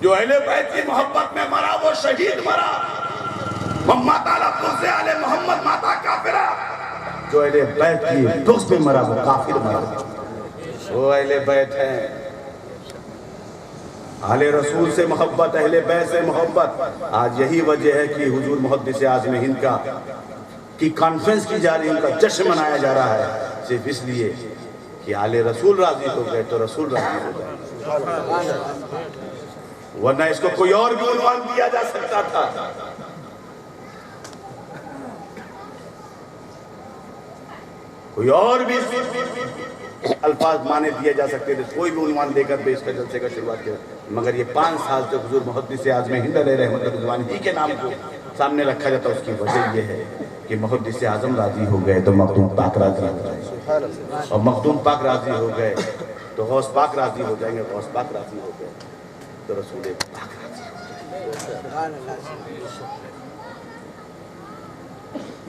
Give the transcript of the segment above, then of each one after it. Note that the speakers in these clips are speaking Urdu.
جو اہل بیت کی محبت میں مرا وہ شہید مرا، محمد سے آل محمد ماتا کافرہ، جو اہل بیت کی دوست میں مرا وہ کافر مرا۔ وہ اہل بیت ہیں، آل رسول سے محبت، اہل بیت سے محبت۔ آج یہی وجہ ہے کہ حضور محدث اعظم ہند کی کانفرنس کی جا رہی ہے، ان کا جشن منایا جا رہا ہے، صرف اس لیے کہ آل رسول راضی ہو گئے تو رسول راضی ہو گئے، ورنہ اس کو کوئی اور بھی عنوان دیا جا سکتا تھا۔ کوئی اور بھی الفاظ مانے دیے جا سکتے تھے، کوئی بھی عنوان دے کر اس کا جلسے کا شروعات کیا، مگر یہ 5 سال تک حضور محدث اعظم ہند علیہ رحمت رضوان ہی کے نام کو سامنے رکھا جاتا۔ اس کی وجہ یہ ہے کہ محدث اعظم راضی ہو گئے تو مخدوم پاک راضی ہو جائے، اور مخدوم پاک راضی ہو گئے تو غوث پاک راضی ہو جائیں گے، غوث پاک راضی ہو گئے تو رسول پاک راضی ہو جائیں گے۔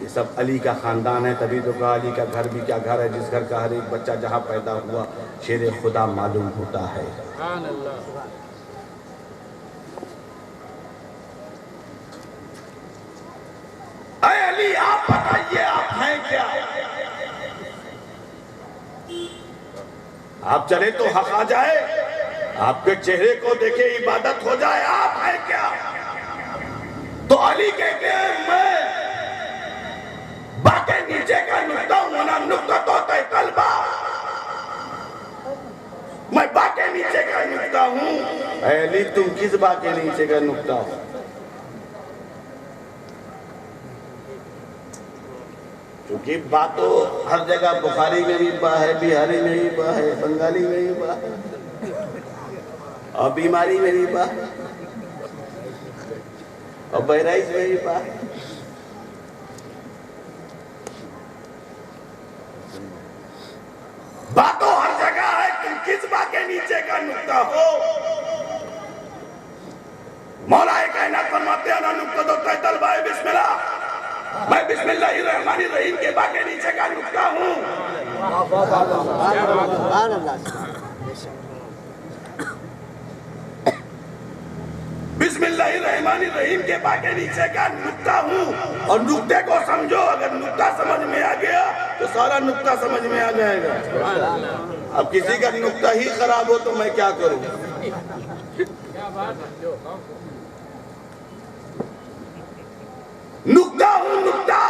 یہ سب علی کا خاندان ہے، تبھی تو کہا علی کا گھر بھی کیا گھر ہے، جس گھر کا ہر ایک بچہ جہاں پیدا ہوا شیر خدا معلوم ہوتا ہے۔ اے علی آپ بتائیے آپ ہیں کیا؟ آپ چلے تو حق آ جائے، آپ کے چہرے کو دیکھے عبادت ہو جائے، آپ ہیں کیا؟ تو علی کہتے ہیں میں با کے نیچے کا نقطہ ہوں، نا نقطہ تو ہوتا ہے قلبہ، میں با کے نیچے کا نقطہ ہوں۔ اے علی تم کس با کے نیچے کا نقطہ ہو؟ کیونکہ با تو ہر جگہ بخاری میں بھی با ہے، بہاری میں بھی با ہے، بنگالی میں بھی با ہے، اور بیماری میں بھی با ہے، اور بہرائچ میں بھی با ہے۔ با تو ہر جگہ ہے، تم کس با کے نیچے کا نقطہ ہو؟ مولا کائنات فرماتے ہیں نا نقطہ تو تحت الباء بسم اللہ، میں بسم اللہ الرحمن الرحیم کے با کے نیچے کا نقطہ ہوں۔ بسم اللہ الرحمن الرحیم کے با کے نیچے کا نقطہ ہوں، اور نقطے کو سمجھو، اگر نقطہ سمجھ میں آ گیا تو سارا نقطہ سمجھ میں آ جائے گا۔ اب کسی کا نقطہ ہی خراب ہو تو میں کیا کروں؟ نقطہ ہوں نقطہ،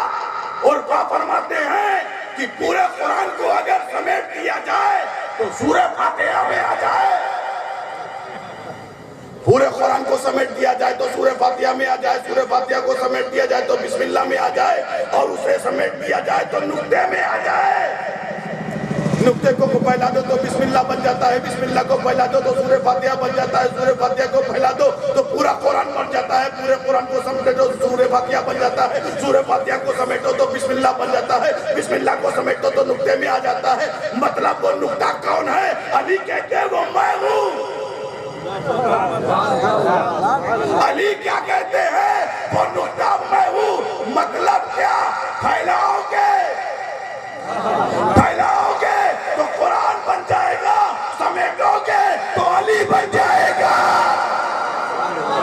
اور فرماتے ہیں کہ پورے قرآن کو اگر سمیٹ دیا جائے تو سورہ فاتحہ میں آ جائے، پورے قرآن کو سمیٹ دیا جائے تو سورہ فاتحہ میں آ جائے، سورہ فاتحہ کو سمیٹ دیا جائے تو بسم اللہ میں آ جائے، اور اسے سمیٹ دیا جائے تو نقطے میں آ جائے۔ نقطے کو پھیلا دو تو بسم اللہ بن جاتا ہے، بسم اللہ کو پھیلا دو تو سورہ فاتحہ بن جاتا ہے، سورہ فاتحہ کو پھیلا دو تو پورا قرآن بن جاتا ہے، پورے قرآن کو سمیٹو تو سورہ فاتحہ بن جاتا ہے، سورہ فاتحہ کو سمیٹو تو بسم اللہ بن جاتا ہے، بسم اللہ کو سمیٹو تو نقطے میں آ جاتا ہے۔ مطلب وہ نقطہ کون ہے؟ علی کہتے ہیں وہ میں ہوں۔ علی کیا کہتے ہیں؟ وہ نقطہ میں ہوں۔ مطلب کیا؟ پھیلاؤ گے تو قرآن بن جائے گا، سمیٹو گے تو علی بن جائے گا۔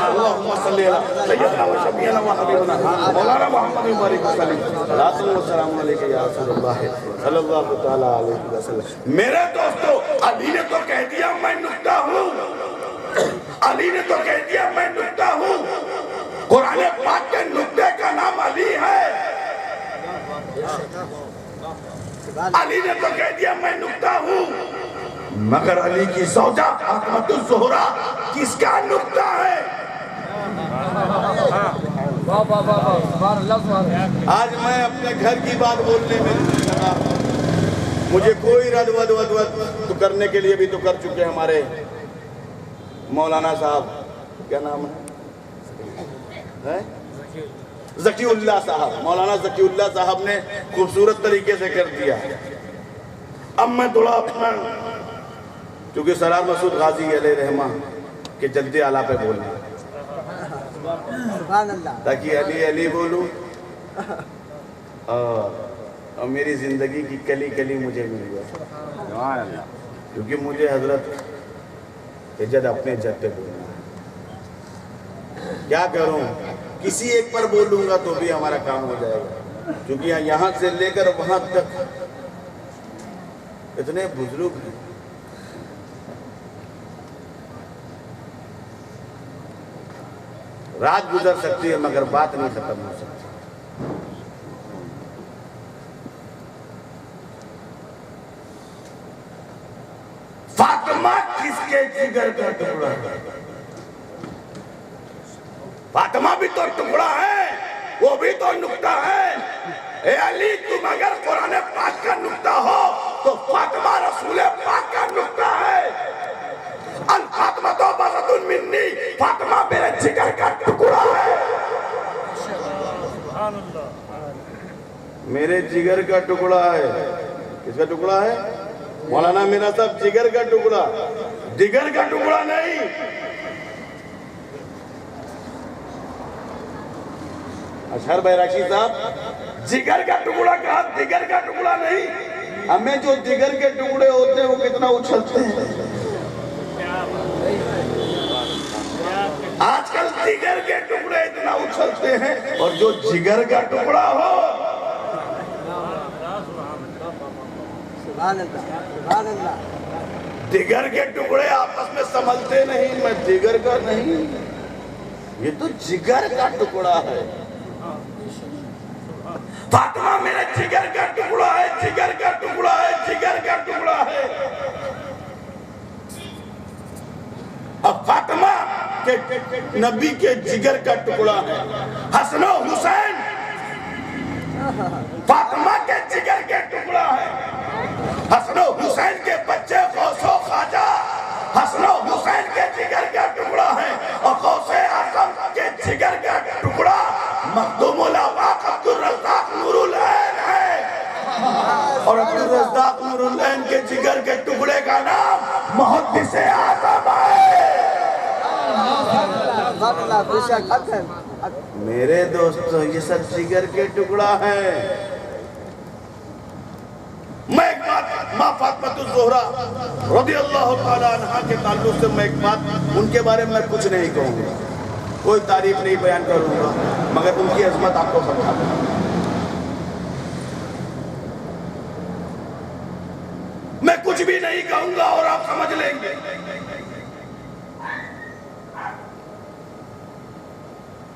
اللہم صلی علی سیدنا و شفیعنا و حبیبنا مولانا محمد مبارک وسلم، صلاۃ و سلام علیک یا رسول اللہ صلی اللہ تعالی علیہ وسلم۔ میرے دوستو، علی نے تو کہہ دیا میں نقطہ ہوں، علی نے تو کہہ دیا میں نقطہ ہوں۔ قرآن پاک کے نقطے کا نام علی ہے۔ علی نے تو کہہ دیا میں نقطہ ہوں، مگر علی کی زوجہ فاطمۃ الزہرا کس کا نقطہ ہے؟ آج میں اپنے گھر کی بات بولنے میں لگا، مجھے کوئی رد ود تو کرنے کے لیے بھی تو کر چکے ہمارے مولانا صاحب، کیا نام ہے؟ ذکی اللہ صاحب، مولانا ذکی اللہ صاحب نے خوبصورت طریقے سے کر دیا۔ اب میں تھوڑا اپنا، کیونکہ سرار مسعود غازی علیہ رحمہ کے جلدی اعلیٰ پہ بولنا، تاکہ علی علی بولوں اور میری زندگی کی کلی کلی مجھے مل جائے، کیونکہ مجھے حضرت کہ جد اپنے جد پہ بولنا ہے. کیا کروں؟ کسی ایک پر بولوں گا تو بھی ہمارا کام ہو جائے گا، کیونکہ یہاں سے لے کر وہاں تک اتنے بزرگ ہیں. رات گزر سکتی ہے مگر بات نہیں ختم ہو سکتی. فاطمہ کس کے جگر کا ٹکڑا ہے؟ فاطمہ بھی تو ٹکڑا ہے، وہ بھی تو نقطہ ہے. اے علی، تم اگر قرآن پاک کا نقطہ ہو تو فاطمہ رسول پاک کا نقطہ ہے. الفاطمہ تو بسط منی، فاطمہ میرے جگر کا ٹکڑا ہے. میرے جگر کا ٹکڑا ہے. کس کا ٹکڑا ہے؟ مولانا میرا صاحب جگر کا ٹکڑا، جگر کا ٹکڑا نہیں. اشہر بیراقی صاحب، جگر کا ٹکڑا کہا، جگر کا ٹکڑا نہیں. ہمیں جو جگر کے ٹکڑے ہوتے ہیں وہ کتنا اچھلتے ہیں. آج کل جگر کے ٹکڑے اتنا اچھلتے ہیں، اور جو جگر کا ٹکڑا ہو، جگر کے ٹکڑے آپس میں سمجھتے نہیں. میں جگر کا نہیں، یہ تو جگر کا ٹکڑا ہے. فاطمہ میرے جگر کا ٹکڑا ہے، جگر کا ٹکڑا ہے، جگر کا ٹکڑا ہے. اب فاطمہ کے نبی کے جگر کا ٹکڑا ہے. حسن و حسین فاطمہ کے جگر کے ٹکڑا ہے. حسن و حسین کے بچے غوث و خواجہ حسن و حسین کے جگر کا ٹکڑا ہے. اور غوث اعظم کے جگر کا ٹکڑا مخدوم الافاق عبدالرزاق نور العین ہے. اور عبدالرزاق نور العین کے جگر کے ٹکڑے کا نام محدث اعظم ہے. میرے دوستو، یہ سب جگر کے ٹکڑا ہے. میں ایک بات ماں فاطمہ الزہرا رضی اللہ تعالیٰ عنہ کے تعلق سے میں ایک بات ان کے بارے میں کچھ نہیں کہوں گا، کوئی تعریف نہیں بیان کروں گا، مگر ان کی عظمت آپ کو بتا دوں. میں کچھ بھی نہیں کہوں گا اور آپ سمجھ لیں گے.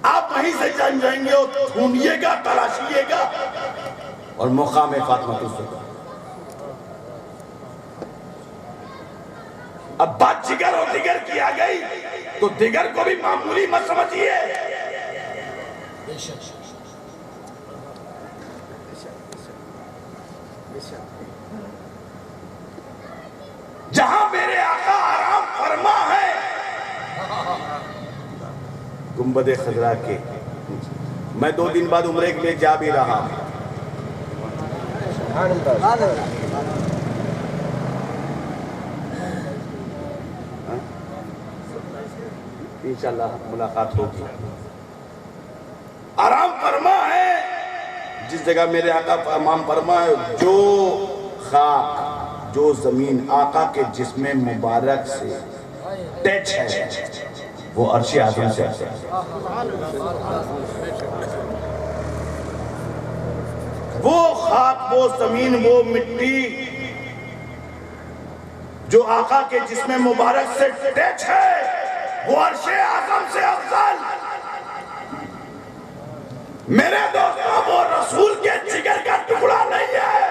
آپ وہیں سے جان جائیں گے اور ڈھونڈیے گا، تلاشیے گا. اور مقام فاطمہ الزہرا. اب بات جگر اور دیگر کی آ گئی تو دیگر کو بھی معمولی مت سمجھیے. جہاں میرے آقا آرام فرما ہے، گنبد خضرا کے، میں 2 دن بعد عمرے کے لیے جا بھی رہا. انشاءاللہ ملاقات ہوگی. آرام فرما ہے جس جگہ میرے آقا امام فرما ہے، جو خاک، جو زمین آقا کے جسم مبارک سے ٹچ ہے وہ عرش اعظم سے ہے. وہ خاک، وہ زمین، وہ مٹی جو آقا کے جسم مبارک سے ٹچ ہے وہ عرش اعظم سے افضل. میرے دوستوں، وہ رسول کے جگر کا ٹکڑا نہیں ہے.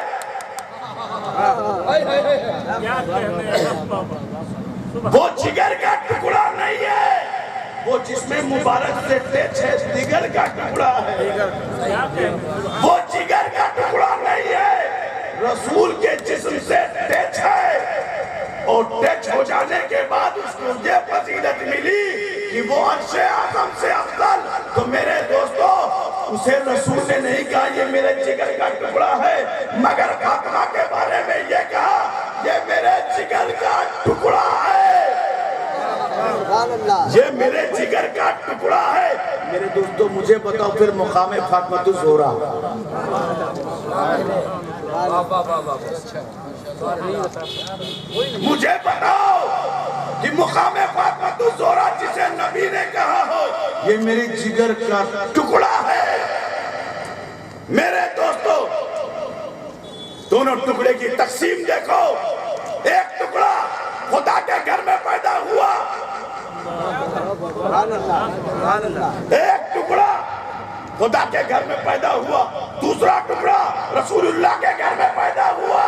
وہ جگر کا ٹکڑا نہیں ہے، وہ جسم مبارک سے ٹچ ہے، جگر کا ٹکڑا ہے. وہ جگر کا ٹکڑا نہیں ہے، رسول کے جسم سے ٹچ ہے. اور ٹچ ہو جانے کے بعد اس کو یہ فضیلت ملی کہ وہ عرش اعظم سے افضل. تو میرے دوستو، اسے رسول نے نہیں کہا یہ میرے جگر کا ٹکڑا ہے، مگر فاطمہ کے بارے میں یہ کہا یہ میرے جگر کا ٹکڑا ہے. یہ میرے جگر کا ٹکڑا ہے. میرے دوستو، مجھے بتاؤ پھر مقام فاطمہ الزہرا. مجھے بتاؤ کہ مقام فاطمۃ الزہرا جسے نبی نے کہا ہو یہ میرے جگر کا ٹکڑا ہے۔ میرے دوستو دونوں ٹکڑے کی تقسیم دیکھو، ایک ٹکڑا خدا کے گھر میں پیدا ہوا، ایک ٹکڑا خدا کے گھر میں پیدا ہوا، دوسرا ٹکڑا رسول اللہ کے گھر میں پیدا ہوا۔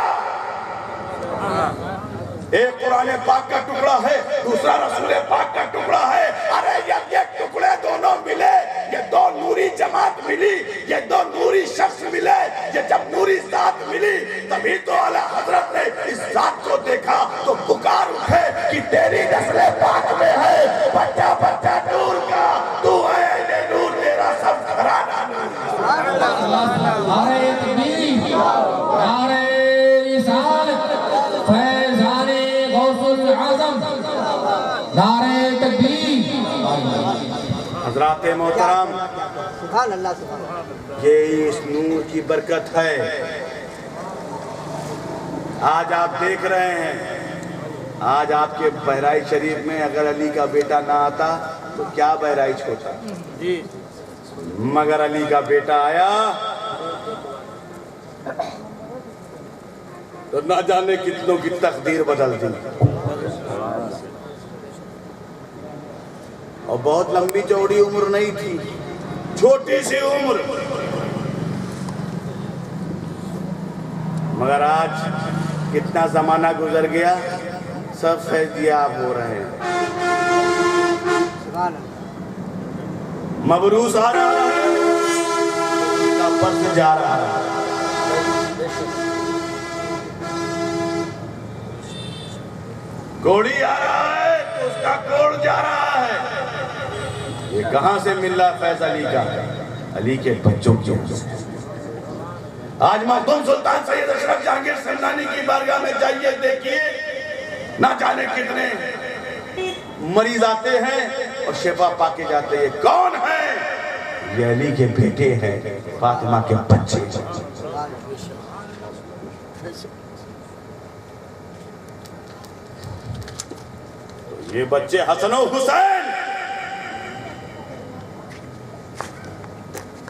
ایک قرآن پاک کا ٹکڑا ہے، دوسرا رسول پاک کا ٹکڑا ہے۔ ارے یہ ٹکڑے دونوں ملے، یہ دو نوری جماعت ملی، یہ دو نوری شخص ملے، یہ جب نوری ذات ملی تبھی تو اعلیٰ حضرت نے اس ذات کو دیکھا تو پکار اٹھے کہ تیری نسل پاک میں ہے بچہ بچہ نور کا، تو ہے اہل نور، تیرا سب گھرانہ نور۔ نعرہ تکبیر، نعرہ رسالت، فیضان غوث العظم، نعرہ تکبیر۔ حضرات محترم، سبحان اللہ سبحان اللہ۔ یہ اس نور کی برکت ہے۔ آج آپ دیکھ رہے ہیں، آج آپ کے بہرائچ شریف میں اگر علی کا بیٹا نہ آتا تو کیا بہرائچ ہوتا، مگر علی کا بیٹا آیا تو نہ جانے کتنوں کی تقدیر بدل دی۔ اور بہت لمبی چوڑی عمر نہیں تھی، چھوٹی سی عمر، مگر آج کتنا زمانہ گزر گیا، سب فیضیاب ہو رہے ہیں۔ سبحان اللہ۔ مبروس آ رہا ہے، اس کا فرض جا رہا ہے۔ گھوڑی آ رہا ہے تو اس کا کوڑ جا رہا ہے۔ یہ کہاں سے مل رہا فیض علی کا؟ علی کے بچوں کی وجہ سے۔ آج مخدوم سلطان سید اشرف جہانگیر سمنانی کی بارگاہ میں جائیے، دیکھیے نہ جانے کتنے مریض آتے ہیں اور شفا پا کے جاتے ہیں۔ کون ہے؟ یہ علی کے بیٹے ہیں، فاطمہ کے بچے۔ یہ بچے حسن و حسین،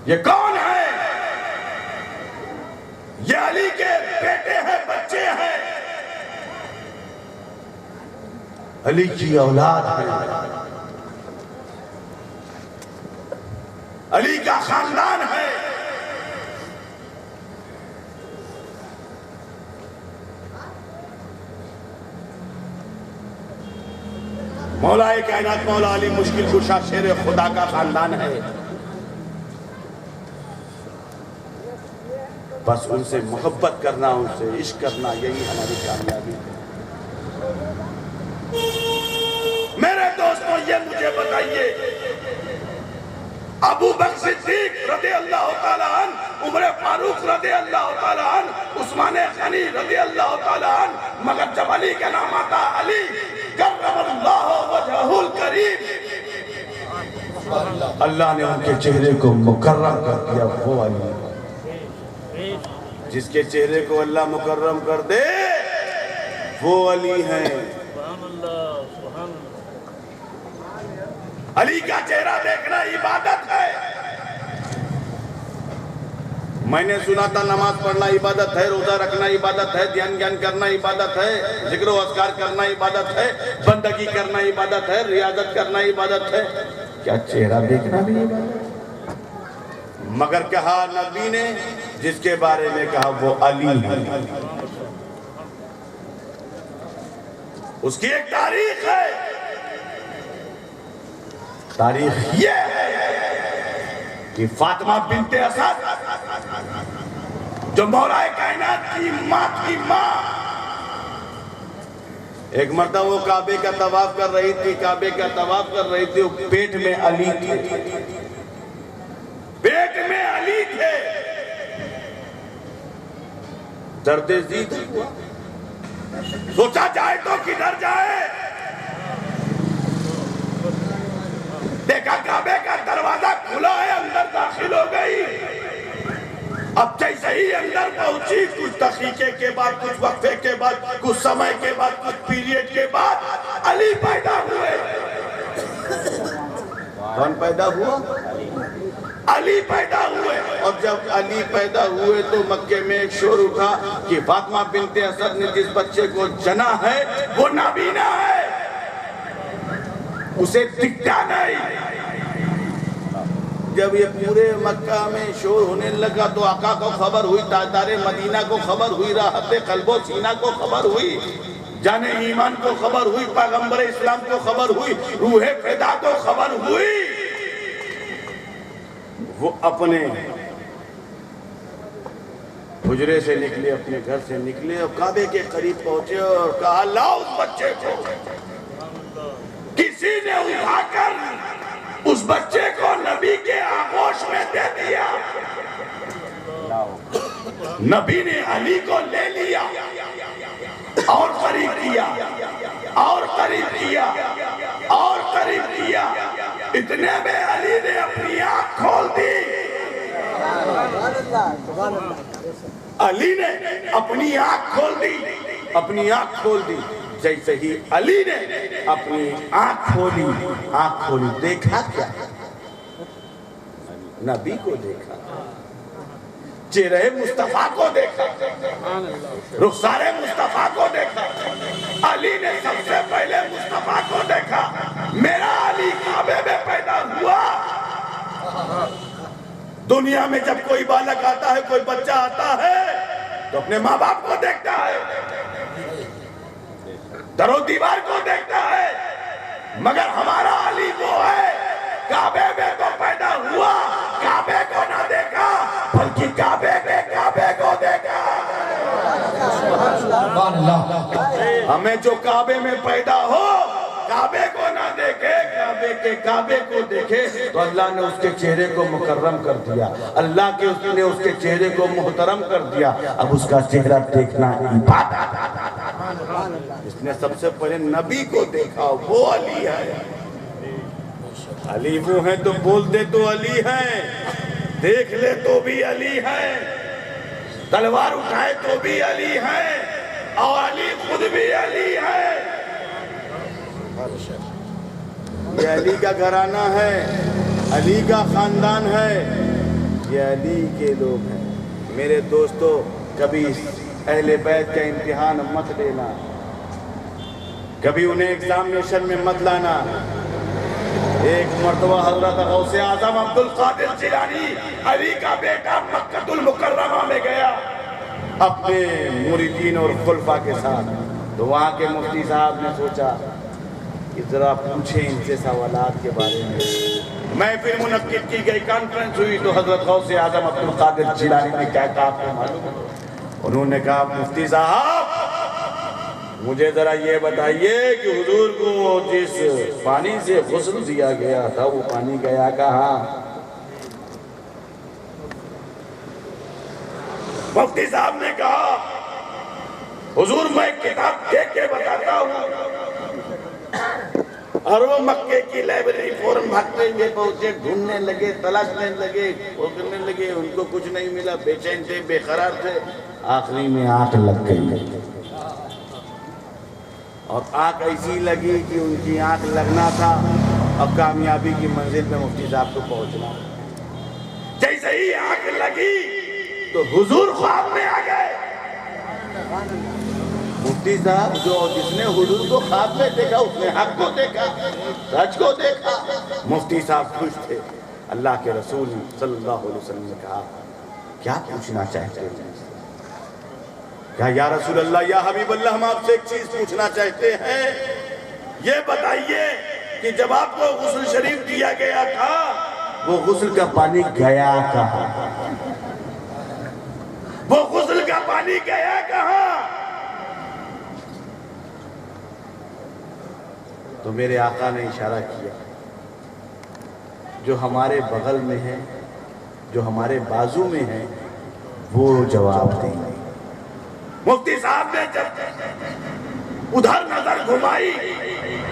یہ کون ہے؟ یہ علی کے بیٹے ہیں، بچے ہیں، علی کی اولاد ہے، علی کا خاندان ہے۔ مولا کائنات مولا علی مشکل کشا شیر خدا کا خاندان ہے۔ بس ان سے محبت کرنا، ان سے عشق کرنا، یہی ہماری کامیابی ہے۔ میرے دوستوں یہ مجھے بتائیے، ابو بکر صدیق رضی اللہ تعالیٰ عنہ، عمر فاروق رضی اللہ تعالیٰ عنہ، عثمان غنی رضی اللہ تعالیٰ عنہ، مگر جب علی کا نام آتا علی کرم اللہ وجہہ الکریم، اللہ نے ان کے چہرے کو مکرم کر دیا۔ وہ علی، جس کے چہرے کو اللہ مکرم کر دے وہ علی ہیں۔ علی کا چہرہ دیکھنا عبادت ہے۔ میں نے سنا تھا نماز پڑھنا عبادت ہے، روزہ رکھنا عبادت ہے، دھیان گیان کرنا عبادت ہے، ذکر و اذکار کرنا عبادت ہے، بندگی کرنا عبادت ہے، ریاضت کرنا عبادت ہے، کیا چہرہ دیکھنا بھی عبادت ہے؟ مگر کہا نبی نے جس کے بارے میں کہا وہ علی ہے۔ اس کی ایک تاریخ ہے، تاریخ یہ ہے کہ فاطمہ بنت اسد جو مولا کائنات کی ماں کی ماں، ایک مرتبہ وہ کعبے کا طواف کر رہی تھی، کعبے کا طواف کر رہی تھی، پیٹ میں علی تھی، پیٹ میں علی تھے۔ درد زید ہوا، سوچا جائے تو کدھر جائے، دیکھا کعبے کا دروازہ کھلا ہے، اندر داخل ہو گئی، اب جیسے ہی اندر پہنچی، کچھ دقیقے کے بعد، کچھ وقفے کے بعد، کچھ سمے کے بعد، کچھ پیریڈ کے بعد علی پیدا ہوئے۔ کون پیدا ہوا؟ علی پیدا ہوئے۔ اور جب علی پیدا ہوئے تو مکے میں ایک شور اٹھا کہ فاطمہ بنت اسد نے جس بچے کو جنا ہے وہ نابینا ہے، اسے دکھتا نہیں۔ جب یہ پورے مکہ میں شور ہونے لگا تو آقا کو خبر ہوئی، تاجدار مدینہ کو خبر ہوئی، راحت قلب و سینہ کو خبر ہوئی، جان ایمان کو خبر ہوئی، پیغمبر اسلام کو خبر ہوئی، روح فدا کو خبر ہوئی۔ وہ اپنے حجرے سے نکلے، اپنے گھر سے نکلے اور کعبے کے قریب پہنچے اور کہا لاؤ اس بچے کو۔ کسی نے اٹھا کر اس بچے کو نبی کے آغوش میں دے دیا۔ نبی نے علی کو لے لیا اور قریب کیا، اور قریب کیا، اور قریب کیا۔ اتنے میں علی نے اپنی آنکھ کھول دی۔ سبحان اللہ۔ علی نے اپنی آنکھ کھول دی، اپنی آنکھ کھول دی۔ جیسے ہی علی نے اپنی آنکھ کھولی، دیکھا کیا؟ نبی کو دیکھا، چہرے مصطفیٰ کو دیکھا، رخسار مصطفیٰ کو دیکھا۔ علی نے سب سے پہلے مصطفیٰ کو دیکھا۔ میرا علی کعبے میں پیدا ہوا۔ دنیا میں جب کوئی بالغ آتا ہے، کوئی بچہ آتا ہے تو اپنے ماں باپ کو دیکھتا ہے، در و دیوار کو دیکھتا ہے، مگر ہمارا علی وہ ہے کعبے میں تو پیدا ہوا، کعبے کو نہ دیکھا بلکہ کعبے کے کعبے کو دیکھا۔ سبحان اللہ۔ ہمیں جو کعبے میں پیدا ہو، کعبے کو نہ دیکھے، کعبے کے کعبے کو دیکھے تو اللہ نے اس کے چہرے کو مکرم کر دیا، اللہ کے اس نے اس کے چہرے کو محترم کر دیا۔ اب اس کا چہرہ دیکھنا عبادت۔ اس نے سب سے پہلے نبی کو دیکھا، وہ علی ہے۔ علی وہ ہیں تو بولتے تو علی ہیں، دیکھ لے تو بھی علی ہیں، تلوار اٹھائے تو بھی علی ہیں، اور علی خود بھی علی ہے۔ یہ علی کا گھرانہ ہے، علی کا خاندان ہے، یہ علی کے لوگ ہیں۔ میرے دوستو، کبھی اہل بیت کا امتحان مت لینا، کبھی انہیں ایگزامینیشن میں مت لانا۔ ایک مرتبہ حضرت غوث اعظم عبد القادر جیلانی علی کا بیٹا مکہ المکرمہ میں گیا اپنے مریدین اور خلفاء کے ساتھ، تو وہاں کے مفتی صاحب نے سوچا کہ ذرا پوچھیں ان سے سوالات کے بارے میں۔ محفل منعقد کی گئی، کانفرنس ہوئی تو حضرت غوث اعظم عبد القادر جیلانی نے کیا کہا آپ کو معلوم ہے؟ انہوں نے کہا مفتی صاحب مجھے ذرا یہ بتائیے کہ حضور کو جس پانی سے غسل دیا گیا تھا وہ پانی گیا کہاں؟ مفتی صاحب نے کہا حضور میں کتاب دیکھ کے بتاتا ہوں۔ اور وہ مکے کی لائبریری فورم بھاگتے ہوئے پہنچے، ڈھونڈنے لگے، تلاشنے لگے، کھوجنے لگے، ان کو کچھ نہیں ملا، بے چین تھے، بے قرار تھے۔ آخری میں آنکھ لگ گئی، اور آنکھ ایسی لگی کہ ان کی آنکھ لگنا تھا اور کامیابی کی منزل میں مفتی صاحب کو پہنچنا۔ جیسے ہی آنکھ لگی تو حضور خواب میں آ گئے۔ مفتی صاحب جس نے حضور کو خواب میں دیکھا اس نے حق کو دیکھا، سچ کو دیکھا۔ مفتی صاحب خوش تھے۔ اللہ کے رسول صلی اللہ علیہ وسلم نے کہا کیا پوچھنا چاہتے ہیں؟ کہا یا رسول اللہ، یا حبیب اللہ، ہم آپ سے ایک چیز پوچھنا چاہتے ہیں۔ یہ بتائیے کہ جب آپ کو غسل شریف دیا گیا تھا وہ غسل کا پانی گیا کہاں؟ وہ غسل کا پانی گیا کہاں؟ تو میرے آقا نے اشارہ کیا، جو ہمارے بغل میں ہے، جو ہمارے بازو میں ہے، وہ جواب دیں گے۔ مفتی صاحب نے جب ادھر نظر گھمائی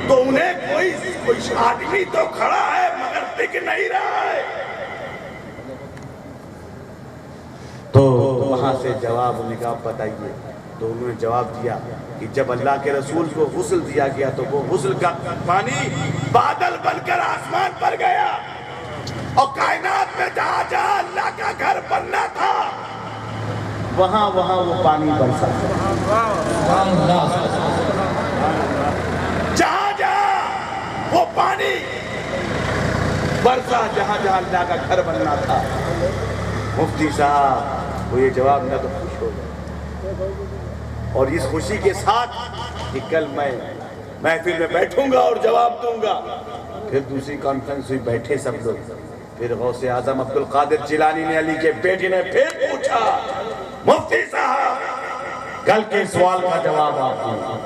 تو انہیں کوئی آدمی تو کھڑا ہے مگر دکھ نہیں رہا ہے۔ تو وہاں سے جواب نکاح بتائیے. تو انہوں نے جواب دیا کہ جب اللہ کے رسول کو غسل دیا گیا تو وہ غسل کا پانی بادل بن کر آسمان پر گیا، اور کائنات میں جہاں جہاں اللہ کا گھر بننا تھا وہاں وہاں وہ پانی برسا. جہاں جہاں وہ پانی برسا، جہاں جہاں اللہ کا گھر بننا تھا. مفتی صاحب وہ یہ جواب نہ تو خوش ہو گئے، اور اس خوشی کے ساتھ کہ کل میں محفل میں بیٹھوں گا اور جواب دوں گا. پھر دوسری کانفرنس ہوئی، بیٹھے سب لوگ. پھر غوث اعظم عبد القادر جیلانی نے علی کے بیٹے نے پھر پوچھا، مفتی صاحب کل کے سوال کا جواب آپ دیں.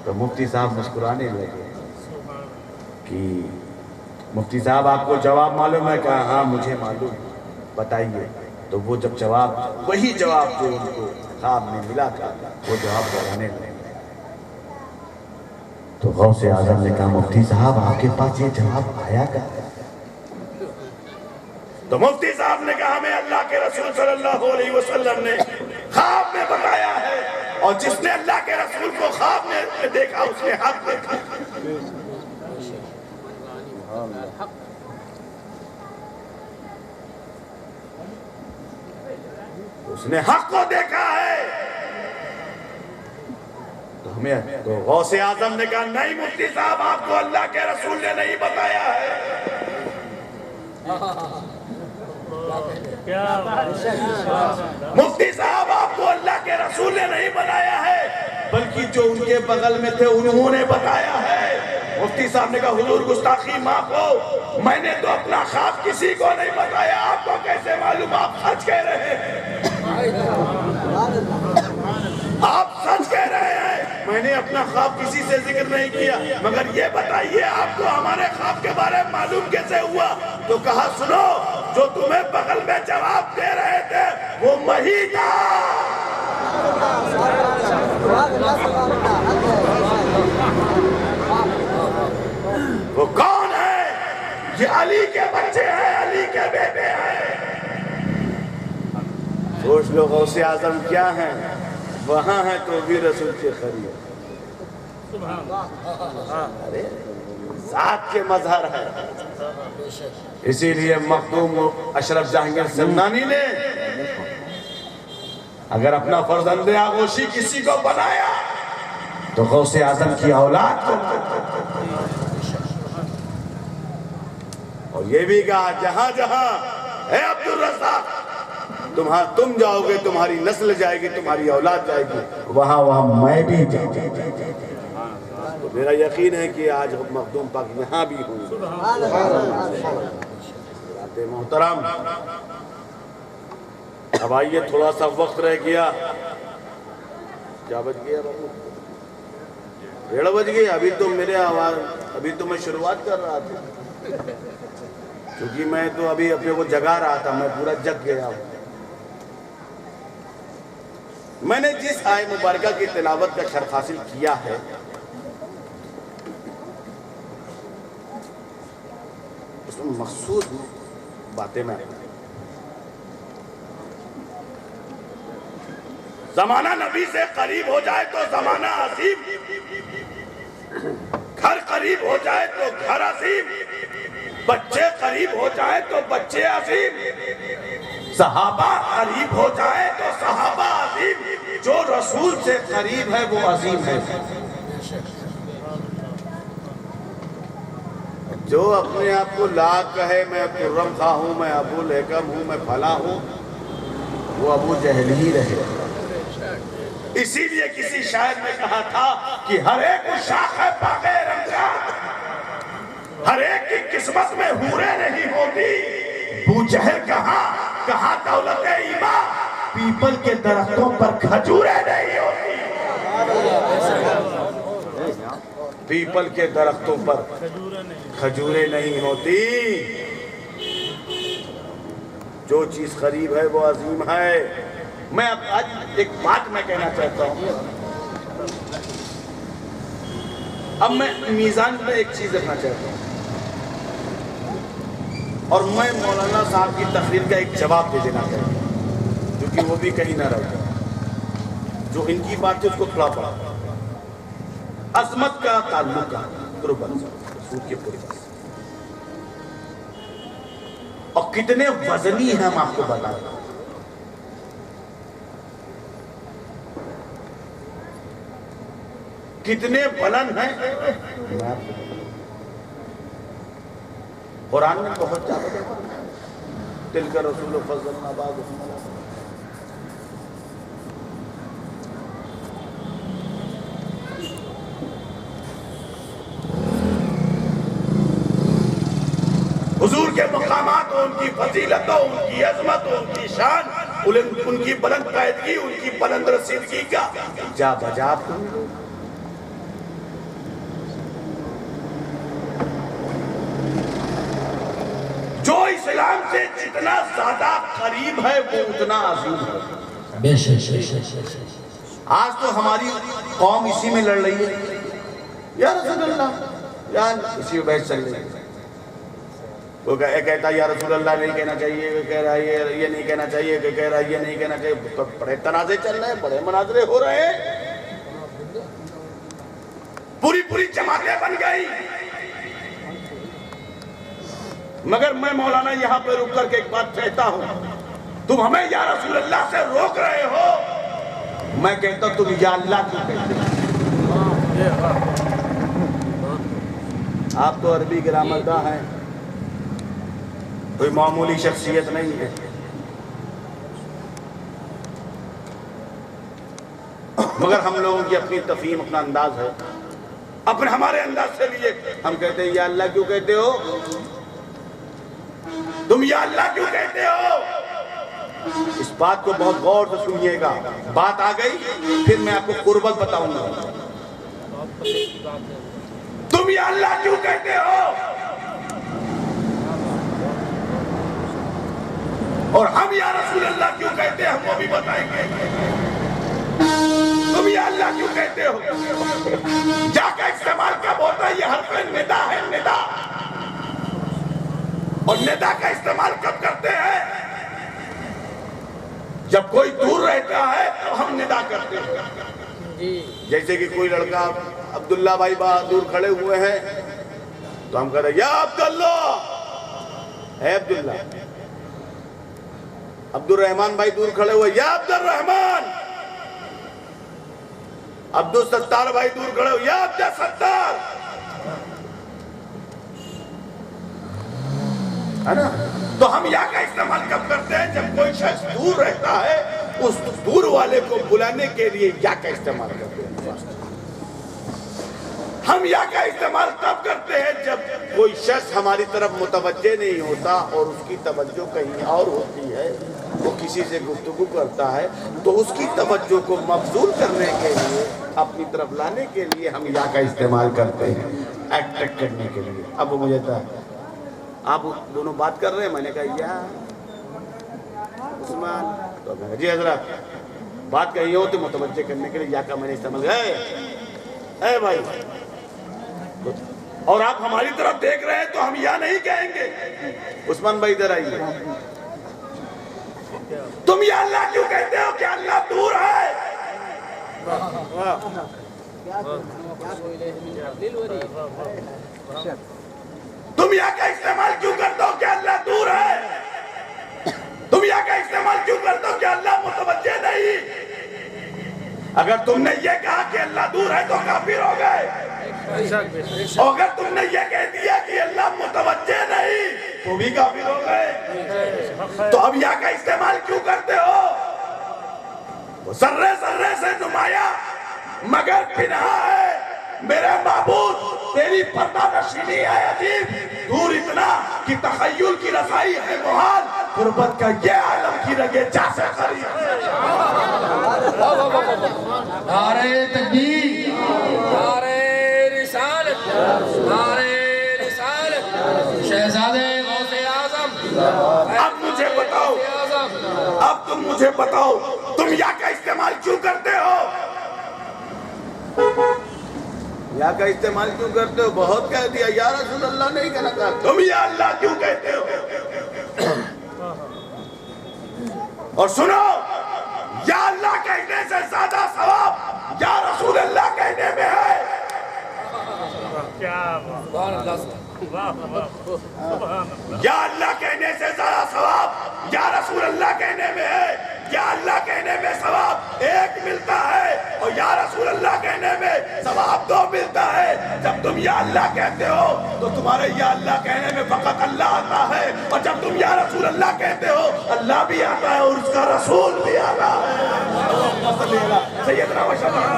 تو مفتی صاحب مسکرانے لگے کہ مفتی صاحب آپ کو جواب معلوم ہے؟ کہا ہاں مجھے معلوم، بتائیے. تو وہ جب جواب وہی جواب جو ان کو خواب میں ملا تھا وہ جواب بتانے لگے. تو غوث اعظم نے کہا مفتی صاحب آپ کے پاس یہ جواب آیا کیا؟ تو مفتی صاحب نے کہا ہمیں اللہ کے رسول صلی اللہ علیہ وسلم نے خواب میں بتایا ہے، اور جس نے اللہ کے رسول کو خواب میں دیکھا اس نے حق دیکھا. اس نے حق کو دیکھا ہے. تو غوث اعظم نے کہا نہیں مفتی صاحب آپ کو اللہ کے رسول نے نہیں بتایا ہے. مفتی صاحب آپ کو اللہ کے رسول نے نہیں بتایا ہے، بلکہ جو ان کے بغل میں تھے انہوں نے بتایا ہے. مفتی صاحب نے کہا حضور گستاخی معاف ہو، میں نے تو اپنا خواب کسی کو نہیں بتایا، آپ کو کیسے معلوم؟ آپ سچ کہہ رہے ہیں، آپ سچ کہہ رہے ہیں، میں نے اپنا خواب کسی سے ذکر نہیں کیا. مگر یہ بتائیے آپ کو ہمارے خواب کے بارے میں معلوم کیسے ہوا؟ تو کہا سنو، جو تمہیں بغل میں جواب دے رہے تھے وہ وہی تھا. وہ کون ہے؟ یہ علی کے بچے ہیں، علی کے بیٹے ہیں. سوچ لو غوث اعظم کیا ہیں، وہاں ہیں تو بھی رسول کے قریب. ارے ذات کے مظہر ہے. اسی لیے مخدوم اشرف جہانگیر سمنانی نے اگر اپنا فرزند آغوشی کسی کو بنایا تو غوث اعظم کی اولاد کو، اور یہ بھی کہا جہاں جہاں اے عبدالرزاق تم جاؤ گے تمہاری نسل جائے گی، تمہاری اولاد جائے گی، وہاں وہاں میں بھی جاؤں. تو میرا یقین ہے کہ آج مخدوم پاک یہاں بھی ہوں. محترم اب آئیے، تھوڑا سا وقت رہ گیا. کیا بج گیا بابو؟ 1:30 بج گئے. ابھی تو میرے آواز، ابھی تو میں شروعات کر رہا تھا، کیونکہ میں تو ابھی اپنے کو جگا رہا تھا، میں پورا جگ گیا ہوں. میں نے جس آئے مبارکہ کی تلاوت کا شرف حاصل کیا ہے اس میں مقصود باتیں میں زمانہ نبی سے قریب ہو جائے تو زمانہ عظیم، گھر قریب ہو جائے تو گھر عظیم، بچے قریب ہو جائے تو بچے عظیم، صحابہ قریب ہو جائے تو صحابہ عظیم. جو رسول سے قریب ہے وہ عظیم ہے. جو اپنے آپ کو لا کہے میں خرم خواہ ہوں، میں ابو الحکم ہوں، میں فلاں ہوں، وہ ابو جہل ہی رہے. اسی لیے کسی شاعر نے کہا تھا کہ ہر ایک کو شاخ ہے باغ رمضان، ہر ایک کی قسمت میں حوریں نہیں ہوتی. ابو جہل کہاں دولت ایمان، پیپل کے درختوں پر کھجوریں نہیں ہوتی. پیپل کے درختوں پر کھجوریں نہیں ہوتی. جو چیز قریب ہے وہ عظیم ہے. میں اب آج ایک بات میں کہنا چاہتا ہوں. اب میں میزان میں ایک چیز رکھنا چاہتا ہوں، اور میں مولانا صاحب کی تقریر کا ایک جواب دے دینا چاہتا ہوں، کیونکہ کہ وہ بھی کہیں نہ رہ جائے. جو ان کی بات ہے اس کو تھوڑا پڑا. عظمت کا تعلق کا قربان رسول کے پورے پاس. اور کتنے وزنی ہیں ہم آپ کو بتا رہے ہیں. کتنے بلند ہیں. قرآن میں بہت زیادہ تلک رسول فضلنا بعضهم علی بعض. حضور کے مقامات ہو، ان کی فضیلت ہو، ان کی عظمت ہو، ان کی شان، ان کی بلند قائدگی، ان کی بلند رسیدگی کا جا بجا تم. جو اسلام سے جتنا زیادہ قریب ہے وہ اتنا عظیم ہے. بے شک. آج تو ہماری قوم اسی میں لڑ رہی ہے. یا رسول اللہ، یا اسی میں بحث چل رہی ہے. وہ کہتا ہے یا رسول اللہ نہیں کہنا چاہیے، وہ کہہ رہا ہے یہ نہیں کہنا چاہیے، کہ کہہ رہا ہے یہ نہیں کہنا چاہیے. تو بڑے تنازع چل رہے ہیں، بڑے مناظرے ہو رہے ہیں. پوری جماعتیں بن گئی. مگر میں مولانا یہاں پہ رک کر کے ایک بات کہتا ہوں، تم ہمیں یا رسول اللہ سے روک رہے ہو. میں کہتا ہوں تم یا اللہ کیوں کہتے ہو؟ آپ تو عربی گرامر داں ہیں، کوئی معمولی شخصیت نہیں ہے. مگر ہم لوگوں کی اپنی تفہیم، اپنا انداز ہے. اپنے ہمارے انداز سے لیے ہم کہتے ہیں یا اللہ کیوں کہتے ہو؟ تم یا اللہ کیوں کہتے ہو؟ اس بات کو بہت غور سے سنیے گا. بات آ گئی پھر میں آپ کو قربت بتاؤں گا. تم یا اللہ کیوں کہتے ہو؟ اور ہم یا رسول اللہ کیوں کہتے ہیں ہم وہ بھی بتائیں گے. تم یا اللہ کیوں کہتے ہو؟ جا کا استعمال کب ہوتا ہے؟ یہ حرف ندا ہے، ندا. اور ندا کا استعمال کب کرتے ہیں؟ جب کوئی دور رہتا ہے تو ہم ندا کرتے ہیں. جیسے کہ کوئی لڑکا عبداللہ بھائی دور کھڑے ہوئے ہیں تو ہم کہہ رہے ہیں یا عبداللہ، اے عبداللہ. عبد الرحمن بھائی دور کھڑے ہوئے، یا عبد الرحمن. عبد الستار بھائی دور کھڑے ہوئے، یا عبد الستار. ہے نا؟ تو ہم یا کا استعمال کب کرتے ہیں؟ جب کوئی شخص دور رہتا ہے اس دور والے کو بلانے کے لیے یا کا استعمال کرتے ہیں. ہم یا کا استعمال تب کرتے ہیں جب کوئی شخص ہماری طرف متوجہ نہیں ہوتا اور اس کی توجہ کہیں اور ہوتی ہے. وہ کسی سے گفتگو کرتا ہے تو اس کی توجہ کو مبذول کرنے کے لیے، اپنی طرف لانے کے لیے ہم یا کا استعمال کرتے ہیں، اٹریکٹ کرنے کے لیے. اب مجھے تھا آپ دونوں بات کر رہے ہیں، میں نے کہا یا عثمان، تو میں نے کہا جی حضرت بات کہی ہو تو متوجہ کرنے کے لیے یا کا میں نے استعمال کیا. اے بھائی، اور آپ ہماری طرف دیکھ رہے ہیں تو ہم یا نہیں کہیں گے. عثمان بھائی ادھر آئیے. تم یا اللہ کیوں کہتے ہو؟ کہ اللہ دور ہے. تم یا کا استعمال کیوں کرتے ہو کہ اللہ دور ہے؟ تم یا کا استعمال کیوں کرتے ہو کہ اللہ متوجہ نہیں؟ اگر تم نے یہ کہا کہ اللہ دور ہے تو کافر ہو گئے. اور اگر تم نے یہ کہہ دیا کہ اللہ متوجہ نہیں تو بھی کافر ہو گئے. تو اب یا کا استعمال کیوں کرتے ہو؟ وہ ذرے ذرے سے نمایاں مگر پنہا ہے میرے معبود، تیری پردہ نشینی ہے عجیب. دور اتنا کہ تخیل کی رسائی ہے محال، قربت کا یہ عالم کی رگے جا سے قریب. نعرہ تکبیر، نعرہ رسالت، نعرہ رسالت، شہزادے غوث اعظم. اب مجھے بتاؤ، اب تم مجھے بتاؤ تم یا کا استعمال کیوں کرتے ہو؟ یا کا استعمال کیوں کرتے ہو؟ بہت کہہ دیا یا رسول اللہ نہیں کہنا چاہتے. تم یا اللہ کیوں کہتے ہو؟ اور سنو، یا اللہ کہنے سے زیادہ ثواب یا رسول اللہ کہنے میں ہے. سبحان اللہ یا اللہ کہنے سے زیادہ ثواب یا رسول اللہ کہنے میں ہے. یا اللہ کہنے میں ثواب ایک ملتا ہے اور یا رسول اللہ کہنے میں ثواب دو ملتا ہے. جب تم یا اللہ کہتے ہو تو تمہارے یا اللہ کہنے میں فقط اللہ آتا ہے, اور جب تم یا رسول اللہ کہتے ہو اللہ بھی آتا ہے اور اس کا رسول بھی آتا ہے. سیدنا و شفیعنا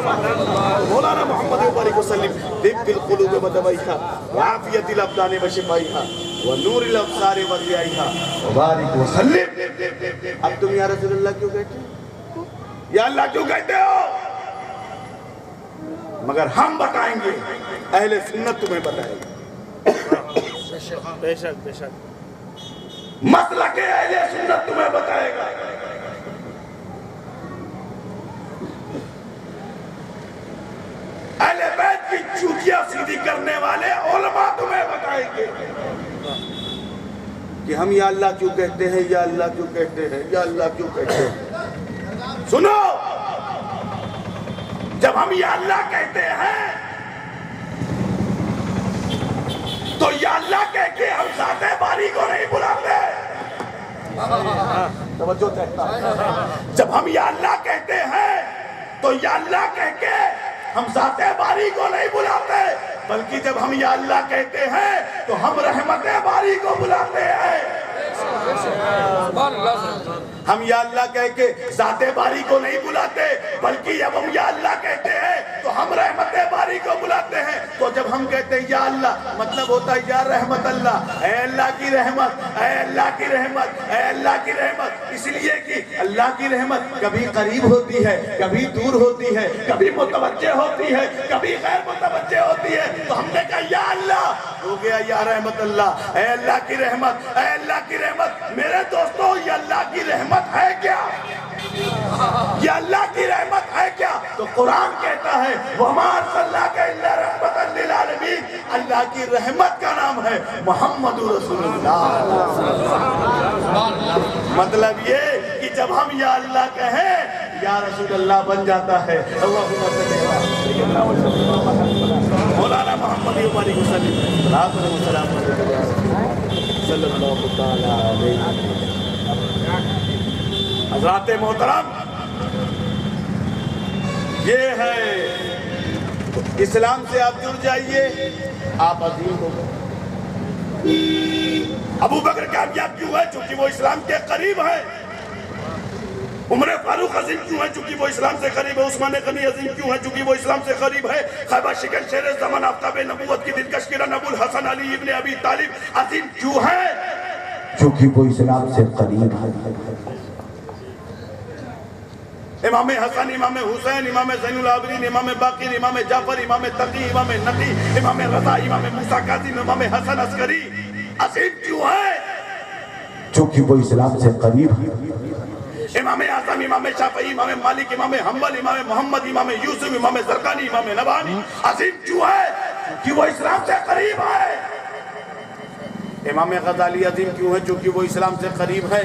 مولانا محمد وبارک وسلم طب القلوب ودوائها وعافیت الابدان وشفائها ونور الابصار وضیائها وبارک وسلم. اب تم یا رسول اللہ کیوں کہتے ہو, یا اللہ کیوں کہتے ہو؟ مگر ہم بتائیں گے, اہل سنت تمہیں بتائیں گے. بے شک بے شک. مسلک اہل سنت تمہیں بتائے گا. اہل بیت کی چوٹیاں سیدھی کرنے والے علماء تمہیں بتائیں گے کہ ہم یا اللہ کیوں کہتے ہیں, یا اللہ کیوں کہتے ہیں, یا اللہ کیوں کہتے ہیں. سنو, جب ہم یا اللہ کہتے ہیں تو یا اللہ کہہ کے ہم ذات باری کو نہیں بلاتے. توجہ چاہتا ہوں. جب ہم یا اللہ کہتے ہیں تو یا اللہ کہہ کے ہم ذات باری کو نہیں بلاتے, بلکہ جب ہم یا اللہ کہتے ہیں تو ہم رحمت باری کو بلاتے ہیں. سبحان اللہ. ہم یا اللہ کہہ کے ذات باری کو نہیں بلاتے, بلکہ جب ہم یا اللہ کہتے ہیں تو ہم رحمت باری کو بلاتے ہیں. تو جب ہم کہتے ہیں یا اللہ, مطلب ہوتا ہے یا رحمت اللہ, اے اللہ کی رحمت, اے اللہ کی رحمت, اے اللہ کی رحمت. اس لیے کہ اللہ کی رحمت کبھی قریب ہوتی ہے, کبھی دور ہوتی ہے, کبھی متوجہ ہوتی ہے, کبھی غیر متوجہ ہوتی ہے. تو ہم نے کہا یا اللہ, ہو گیا یا رحمت اللہ, اے اللہ کی رحمت, اے اللہ کی رحمت. میرے دوستو, یہ اللہ کی رحمت ہے کیا؟ یہ اللہ کی رحمت ہے کیا؟ تو قرآن کہتا ہے وَمَا أَرْسَلْنَاكَ إِلَّا رَحْمَةً لِّلْعَالَمِينَ. اللہ کی رحمت کا نام ہے محمد رسول اللہ. مطلب یہ کہ جب ہم یا اللہ کہیں یا رسول اللہ بن جاتا ہے. اللہم صلی علی مولانا محمد وبارک وسلم صلی اللہ تعالی علیہ وسلم. حضرات محترم, یہ ہے اسلام سے آپ جڑ جائیے, آپ عظیم ہو گئے. ابو بکر کامیاب کیوں ہے؟ چونکہ وہ اسلام کے قریب ہے. عمر فاروق عظیم کیوں ہے؟ چونکہ وہ اسلام سے قریب ہے. عثمان غنی عظیم کیوں ہے؟ چونکہ وہ اسلام سے قریب ہے. خیبر شکن شیر زمان آفتاب نبوت کی دلکش کرن ابو الحسن علی ابن ابی طالب عظیم کیوں ہے؟ چونکہ وہ اسلام سے قریب ہے. امام حسن, امام حسین, امام زین العابدین, امام باقر, امام جعفر, امام تقی, امام نقی, امام رضا, امام موسیٰ کاظم, امام حسن عسکری عظیم کیوں ہے؟ چونکہ وہ اسلام سے قریب ہے. امام اعظم, امام شافعی, امام مالک, امام حنبل, امام محمد, امام یوسف, امام زرقانی, امام نبہانی عظیم کیوں ہے؟ کہ وہ اسلام سے قریب ہے. امام غزالی عظیم کیوں ہے؟ چونکہ وہ اسلام سے قریب ہے.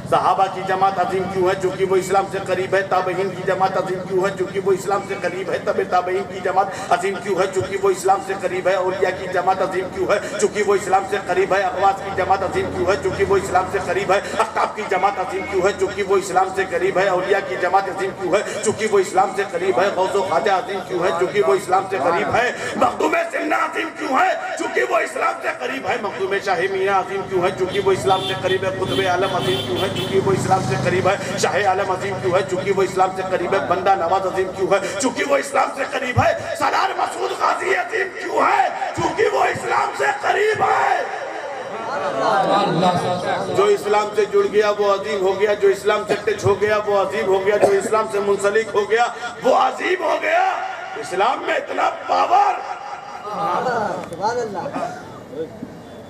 صحابہ کی جماعت عظیم کیوں ہے؟ چونکہ وہ اسلام سے قریب ہے. تابعین کی جماعت عظیم کیوں ہے؟ چونکہ وہ اسلام سے قریب ہے. تابعین کی جماعت عظیم کیوں ہے؟ چونکہ وہ اسلام سے قریب ہے. اولیاء کی جماعت عظیم کیوں ہے؟ چونکہ وہ اسلام سے قریب ہے. اغواث کی جماعت عظیم کیوں ہے؟ چونکہ وہ اسلام سے قریب ہے. اقطاب کی جماعت عظیم کیوں ہے؟ چونکہ وہ اسلام سے قریب ہے. اولیاء کی جماعت عظیم کیوں ہے؟ چونکہ وہ اسلام سے قریب ہے. غوث و خواجہ عظیم کیوں ہے؟ چونکہ وہ اسلام سے قریب ہے. مخدوم سنہ عظیم کیوں ہے؟ چونکہ وہ اسلام سے قریب ہے. مخدوم شاہ میاں عظیم کیوں ہے؟ چونکہ وہ اسلام سے قریب ہے. قطب عالم عظیم کیوں ہے؟ چونکہ وہ اسلام سے قریب ہے. شاہ عالم عظیم کیوں ہے؟ چونکہ وہ اسلام سے قریب ہے. بندہ نواز عظیم کیوں ہے؟ چونکہ وہ اسلام سے قریب ہے. سالار مسعود غازی عظیم کیوں ہے؟ چونکہ وہ اسلام سے قریب ہے. جو اسلام سے جڑ گیا وہ عظیم ہو گیا. جو اسلام سے ٹچ ہو گیا وہ عظیم ہو گیا. جو اسلام سے منسلک ہو گیا وہ عظیم ہو گیا. اسلام میں اتنا پاور, سبحان اللہ.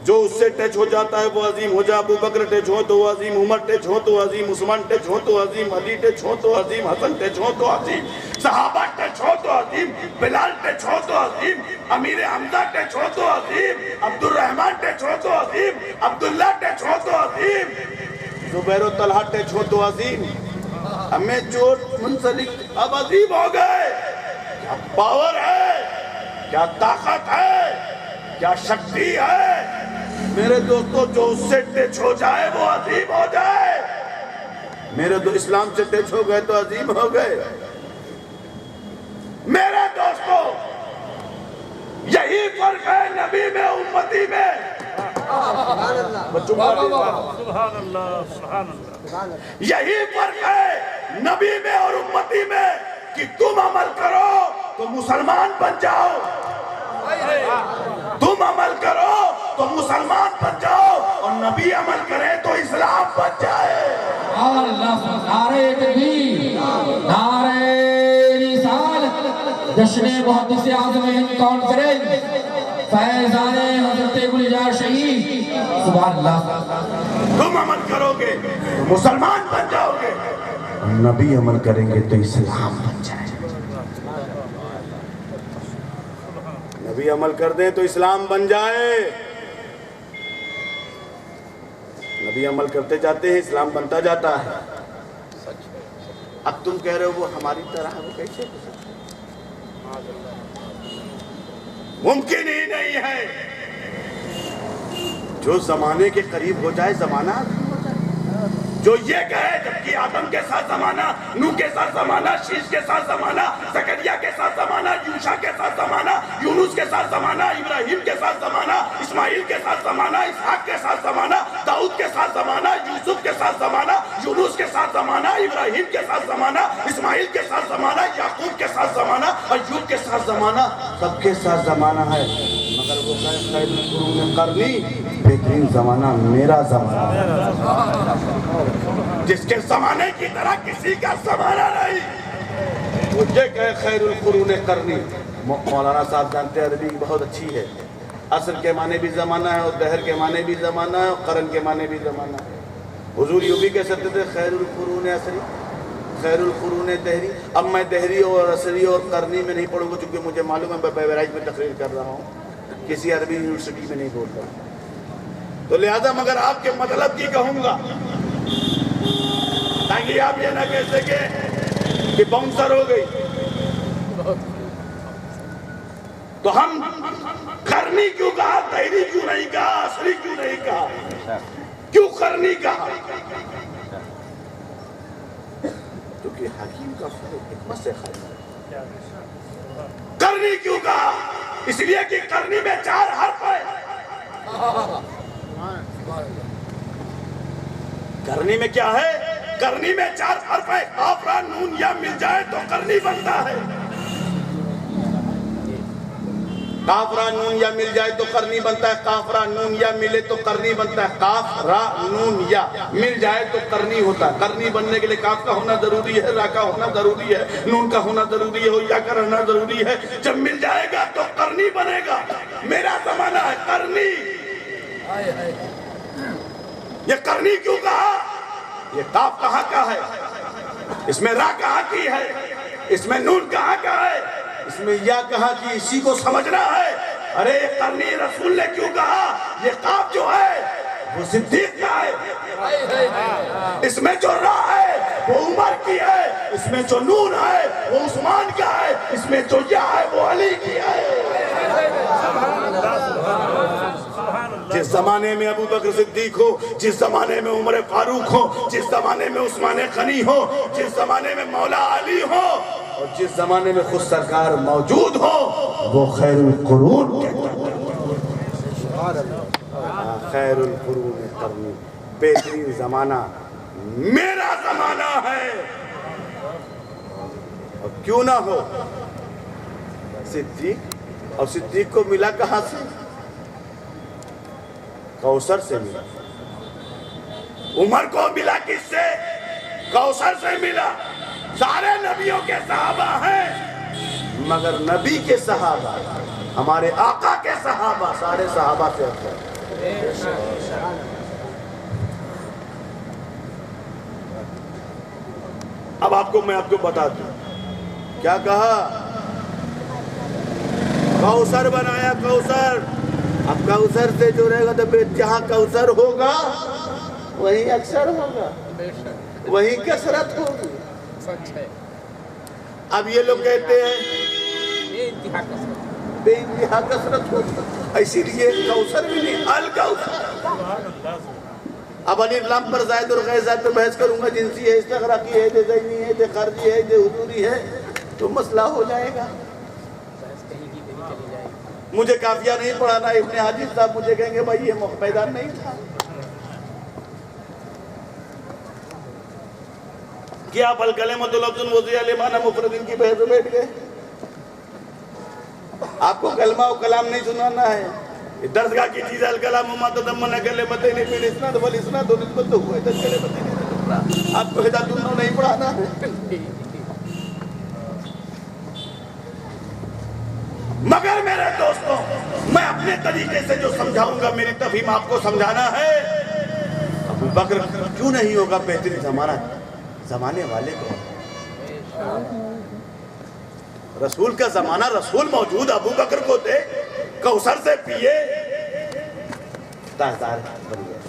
جو اس سے ٹچ ہو جاتا ہے وہ عظیم ہو جائے. ابو بکر ٹچ ہو تو عظیم, عمر ٹچ ہو تو عظیم, عثمان ٹچ ہو تو عظیم, علی ٹچ ہو تو عظیم, حسن ٹچ ہو تو عظیم, صحابہ ٹچ ہو تو عظیم, بلال ٹچ ہو تو عظیم, امیر حمزہ ٹچ ہو تو عظیم, عبد الرحمن ٹچ ہو تو عظیم, عبداللہ ٹچ ہو تو عظیم, زبیر و طلحہ ٹچ ہو تو عظیم. ہمیں چوٹ منسلک اب عظیم ہو گئے. کیا پاور ہے, کیا طاقت ہے, کیا شکتی ہے. میرے دوستو جو اس سے ٹچ ہو جائے وہ عظیم ہو جائے. میرے دو اسلام سے ٹچ ہو گئے تو عظیم ہو گئے. میرے دوستو یہی فرق ہے نبی میں امتی میں. سبحان اللہ سبحان اللہ. یہی فرق ہے نبی میں اور امتی میں کہ تم عمل کرو تو مسلمان بن جاؤ, تم عمل کرو تو مسلمان بن جاؤ, اور نبی عمل کرے تو اسلام بن جائے. نعرہ تکبیر, نعرہ رسالت, جشن محدث اعظم ہند کانفرنس, فیضان حضرت گلزار شہید. سبحان اللہ. تم عمل کرو گے تو مسلمان بن جاؤ گے, نبی عمل کریں گے تو اسلام بن جائے. نبی عمل کر دیں تو اسلام بن جائے. نبی عمل کرتے جاتے ہیں اسلام بنتا جاتا ہے. اب تم کہہ رہے ہو وہ ہماری طرح وہ کیسے ہو سکتا ہے؟ ممکن ہی نہیں ہے. جو زمانے کے قریب ہو جائے زمانہ, جو یہ کہے جبکہ آدم کے ساتھ زمانہ, نوح کے ساتھ زمانہ, شیش کے ساتھ زمانہ, زکریا کے ساتھ زمانہ, یوشع کے ساتھ زمانہ, یونس کے ساتھ زمانہ, ابراہیم کے ساتھ زمانہ, اسماعیل کے ساتھ زمانہ, اسحاق کے ساتھ زمانہ, داؤد کے ساتھ زمانہ, یوسف کے ساتھ زمانہ, یونس کے ساتھ زمانہ, ابراہیم کے ساتھ زمانہ, اسماعیل کے ساتھ زمانہ, یعقوب کے ساتھ زمانہ, ایوب کے ساتھ زمانہ, سب کے ساتھ زمانہ ہے. مگر وہ خیر القرون قرنی, بہترین زمانہ میرا زمانہ ہے. جس کے زمانے کی طرح کسی کا زمانہ نہیں. وہ یہ کہے خیر القرون قرنی. مولانا صاحب جانتے ہیں عربی بہت اچھی ہے. عصر کے معنی بھی زمانہ ہے, اور دہر کے معنی بھی زمانہ ہے, اور قرن کے معنی بھی زمانہ ہے. حضور یوں بھی کہہ سکتے تھے خیر القرون عصری, خیر القرون دہری. اب میں دہری اور عصری اور قرنی میں نہیں پڑھوں گا, چونکہ مجھے معلوم ہے میں بیوراج میں تقریر کر رہا ہوں, کسی عربی یونیورسٹی میں نہیں بول رہا ہوں. تو لہذا مگر آپ کے مطلب کی کہوں گا, تاکہ آپ یہ نہ کہہ سکے کہ باؤنسر ہو گئی. تو ہم قرنی کیوں کہا, دہری کیوں نہیں کہا, عصری کیوں نہیں کہا, کیوں قرنی کہا؟ کیونکہ حکیم کا حکمت سے خالی. قرنی کیوں کہا؟ اس لیے کہ قرنی میں 4 حرف ہے. کرنی میں کیا ہے؟ کرنی میں 4 حرف ہے. قاف را نون یا مل جائے تو کرنی بنتا ہے. قاف را نون یا مل جائے تو قرنی بنتا ہے. قاف را نون یا ملے تو قرنی بنتا ہے. قاف را نون یا مل جائے تو قرنی ہوتا ہے. قرنی بننے کے لیے قاف کا ہونا ضروری ہے, را کا ہونا ضروری ہے, نون کا ہونا ضروری ہے, اور یا کا رہنا ضروری ہے. جب مل جائے گا تو کرنی بنے گا. میرا زمانہ ہے کرنی. یہ کرنی کیوں کہا؟ یہ قاف کہاں کا ہے, اس میں را کہاں کی ہے, اس میں نون کہاں کا ہے, اس میں یا کہاں کی, اسی کو سمجھنا ہے. ارے یہ کرنی رسول نے کیوں کہا؟ یہ قاف جو ہے وہ صدیق کا ہے, اس میں جو را ہے وہ عمر کی ہے, اس میں جو نون ہے وہ عثمان کا ہے, اس میں جو یا ہے وہ علی کی ہے. جس زمانے میں ابو بکر صدیق ہو, جس زمانے میں عمر فاروق ہو, جس زمانے میں عثمان غنی ہو, جس زمانے میں مولا علی ہو, اور جس زمانے میں خود سرکار موجود ہو, وہ خیر القرون کہتا ہے. خیر القرون قرنی, بہترین زمانہ میرا زمانہ ہے. اور کیوں نہ ہو صدیق, اور صدیق کو ملا کہاں سے؟ کوثر سے ملا. عمر کو ملا کس سے؟ کوثر سے ملا. سارے نبیوں کے صحابہ ہیں, مگر نبی کے صحابہ, ہمارے آقا کے صحابہ, سارے صحابہ سے افضل. اب میں آپ کو بتا دوں کیا کہا؟ کوثر بنایا, کوثر. اب کوثر سے جو رہے گا تو جہاں کوثر ہوگا وہیں اکثر ہوگا, وہیں کثرت ہوگی. اب یہ لوگ کہتے ہیں بے انتہا کثرت ہو، اسی لیے کوثر بھی نہیں، الکوثر۔ اب علی لام پر زائد اور غیر زائد پہ بحث کروں گا، جنسی ہے، استغراقی ہے، ذہنی ہے، خارجی ہے، حضوری ہے، تو مسئلہ ہو جائے گا۔ مجھے کافیہ نہیں پڑھانا، ابن حاجب صاحب مجھے کہیں گے بھائی یہ میدان نہیں تھا۔ کیا آپ الکلمۃ لفظ وضع لمعنی مفرد کی بحث میں بیٹھ گئے؟ آپ کو کلمہ و کلام نہیں سنانا ہے، درسگاہ کی چیز الکلام ما تضمن کلمتین فی الاسناد والاسناد نسبت ہوا ہے کلمتین۔ آپ کو ہدایت النور نہیں پڑھانا ہے۔ مگر میرے دوستوں، میں اپنے طریقے سے جو سمجھاؤں گا، میری تفہیم آپ کو سمجھانا ہے۔ ابو بکر کیوں نہیں ہوگا بہترین زمانے والے کو؟ رسول کا زمانہ، رسول موجود، ابو بکر کو دے، کوثر سے پیے، تاجدار بن گئے۔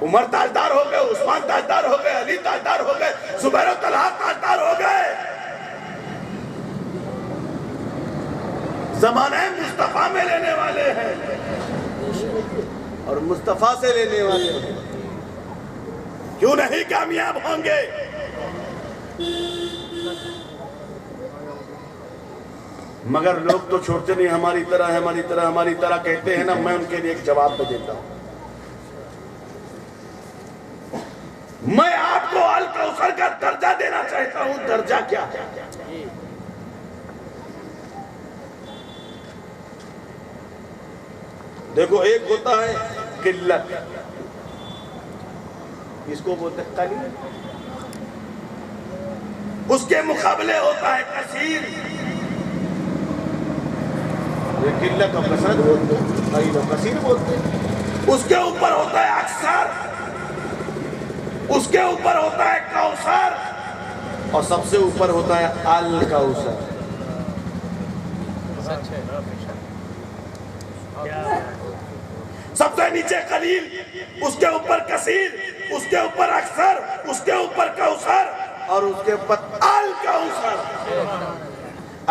عمر تاجدار ہو گئے، عثمان تاجدار ہو گئے، علی تاجدار ہو گئے، زبیر و طلحہ تاجدار ہو گئے۔ زمانہ مصطفیٰ میں لینے والے ہیں اور مصطفیٰ سے لینے والے ہیں، کیوں نہیں کامیاب ہوں گے؟ مگر لوگ تو چھوڑتے نہیں، ہماری طرح ہماری طرح ہماری طرح کہتے ہیں نا۔ میں ان کے لیے ایک جواب میں دیتا ہوں، میں آپ کو الکوثر کا درجہ دینا چاہتا ہوں۔ درجہ کیا ہے؟ دیکھو، ایک ہوتا ہے قلت، اس کو بولتے ہیں قلیل، اس کے مقابلے ہوتا ہے کثیر، یہ قلت و کثرت بولتے ہیں، قلیل و کثیر بولتے ہیں۔ اس کے اوپر ہوتا ہے اکثر، اس کے اوپر ہوتا ہے کوثر، اور سب سے اوپر ہوتا ہے الکوثر۔ سب سے نیچے قلیل، اس کے اوپر کثیر، اس کے اوپر اکثر، اس کے اوپر کوثر، اور اس کے اوپر الکوثر۔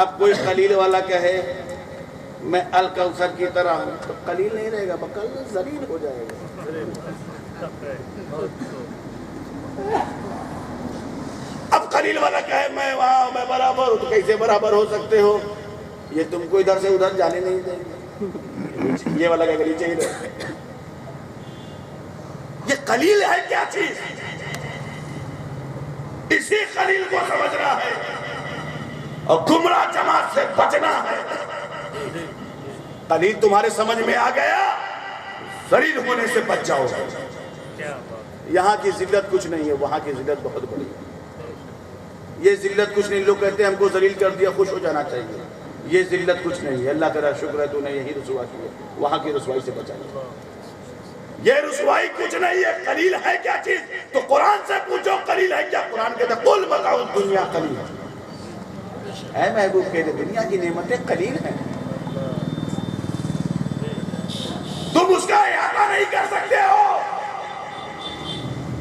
اب کوئی قلیل والا کہے میں الکوثر کی طرح ہوں، تو قلیل نہیں رہے گا، بلکہ ذلیل ہو جائے گا۔ اب قلیل والا کہے میں وہاں میں برابر ہوں، تو کیسے برابر ہو سکتے ہو؟ یہ تم کو ادھر سے ادھر جانے نہیں دیں گے۔ یہ والا کہ نیچے ہی رہے۔ یہ قلیل ہے کیا چیز؟ اسی قلیل کو سمجھنا ہے اور گمراہ جماعت سے بچنا ہے۔ قلیل تمہارے سمجھ میں آ گیا، ذلیل ہونے سے بچ جاؤ۔ یہاں کی ذلت کچھ نہیں ہے، وہاں کی ذلت بہت بڑی ہے۔ یہ ذلت کچھ نہیں، لوگ کہتے ہیں ہم کو ذلیل کر دیا، خوش ہو جانا چاہیے۔ یہ ذلت کچھ نہیں ہے، اللہ تعالیٰ شکر ہے تو نے یہی رسوا کی ہے، وہاں کی رسوائی سے بچایا۔ یہ رسوائی کچھ نہیں ہے۔ قلیل ہے کیا چیز؟ تو قرآن سے پوچھو قلیل ہے کیا؟ قرآن کہتا ہے قل متاع الدنیا قلیل ہے۔ اے محبوب کہتے دنیا کی نعمتیں قلیل ہیں، تم اس کا احاطہ نہیں کر سکتے ہو۔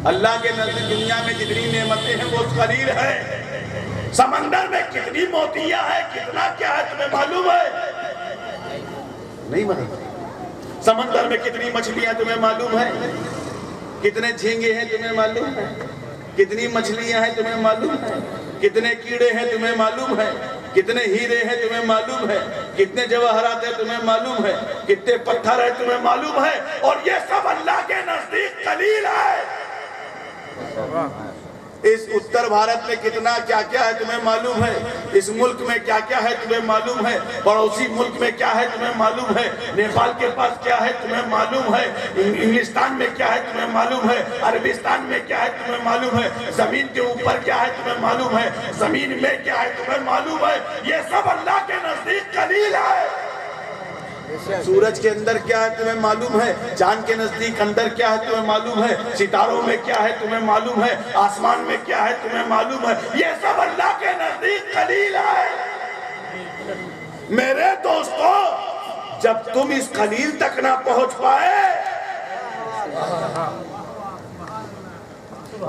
اللہ کے نزدیک دنیا میں جتنی نعمتیں ہیں وہ قلیل ہے۔ سمندر میں کتنی موتیاں ہے، کتنا کیا ہے تمہیں معلوم ہے؟ نہیں معلوم۔ سمندر میں کتنی مچھلیاں تمہیں معلوم ہے؟ کتنے جھینگے ہیں تمہیں معلوم ہے؟ کتنی مچھلیاں ہیں تمہیں معلوم ہے؟ کتنے کیڑے ہیں تمہیں معلوم ہے؟ کتنے ہیرے ہیں تمہیں معلوم ہے؟ کتنے جواہرات ہیں تمہیں معلوم ہے؟ کتنے پتھر ہیں تمہیں معلوم ہے؟ اور یہ سب اللہ کے نزدیک قلیل ہے۔ اس اتر بھارت میں کتنا کیا کیا ہے تمہیں معلوم ہے؟ اس ملک میں کیا کیا ہے تمہیں معلوم ہے؟ پڑوسی ملک میں کیا ہے تمہیں معلوم ہے؟ نیپال کے پاس کیا ہے تمہیں معلوم ہے؟ انگلستان میں کیا ہے تمہیں معلوم ہے؟ عربستان میں کیا ہے تمہیں معلوم ہے؟ زمین کے اوپر کیا ہے تمہیں معلوم ہے؟ زمین میں کیا ہے تمہیں معلوم ہے؟ یہ سب اللہ کے نزدیک قلیل ہے۔ سورج کے اندر کیا ہے تمہیں معلوم ہے؟ چاند کے نزدیک اندر کیا ہے تمہیں معلوم ہے؟ ستاروں میں کیا ہے تمہیں معلوم ہے؟ آسمان میں کیا ہے تمہیں معلوم ہے؟ یہ سب اللہ کے نزدیک قلیل ہے۔ میرے دوستو، جب تم اس قلیل تک نہ پہنچ پائے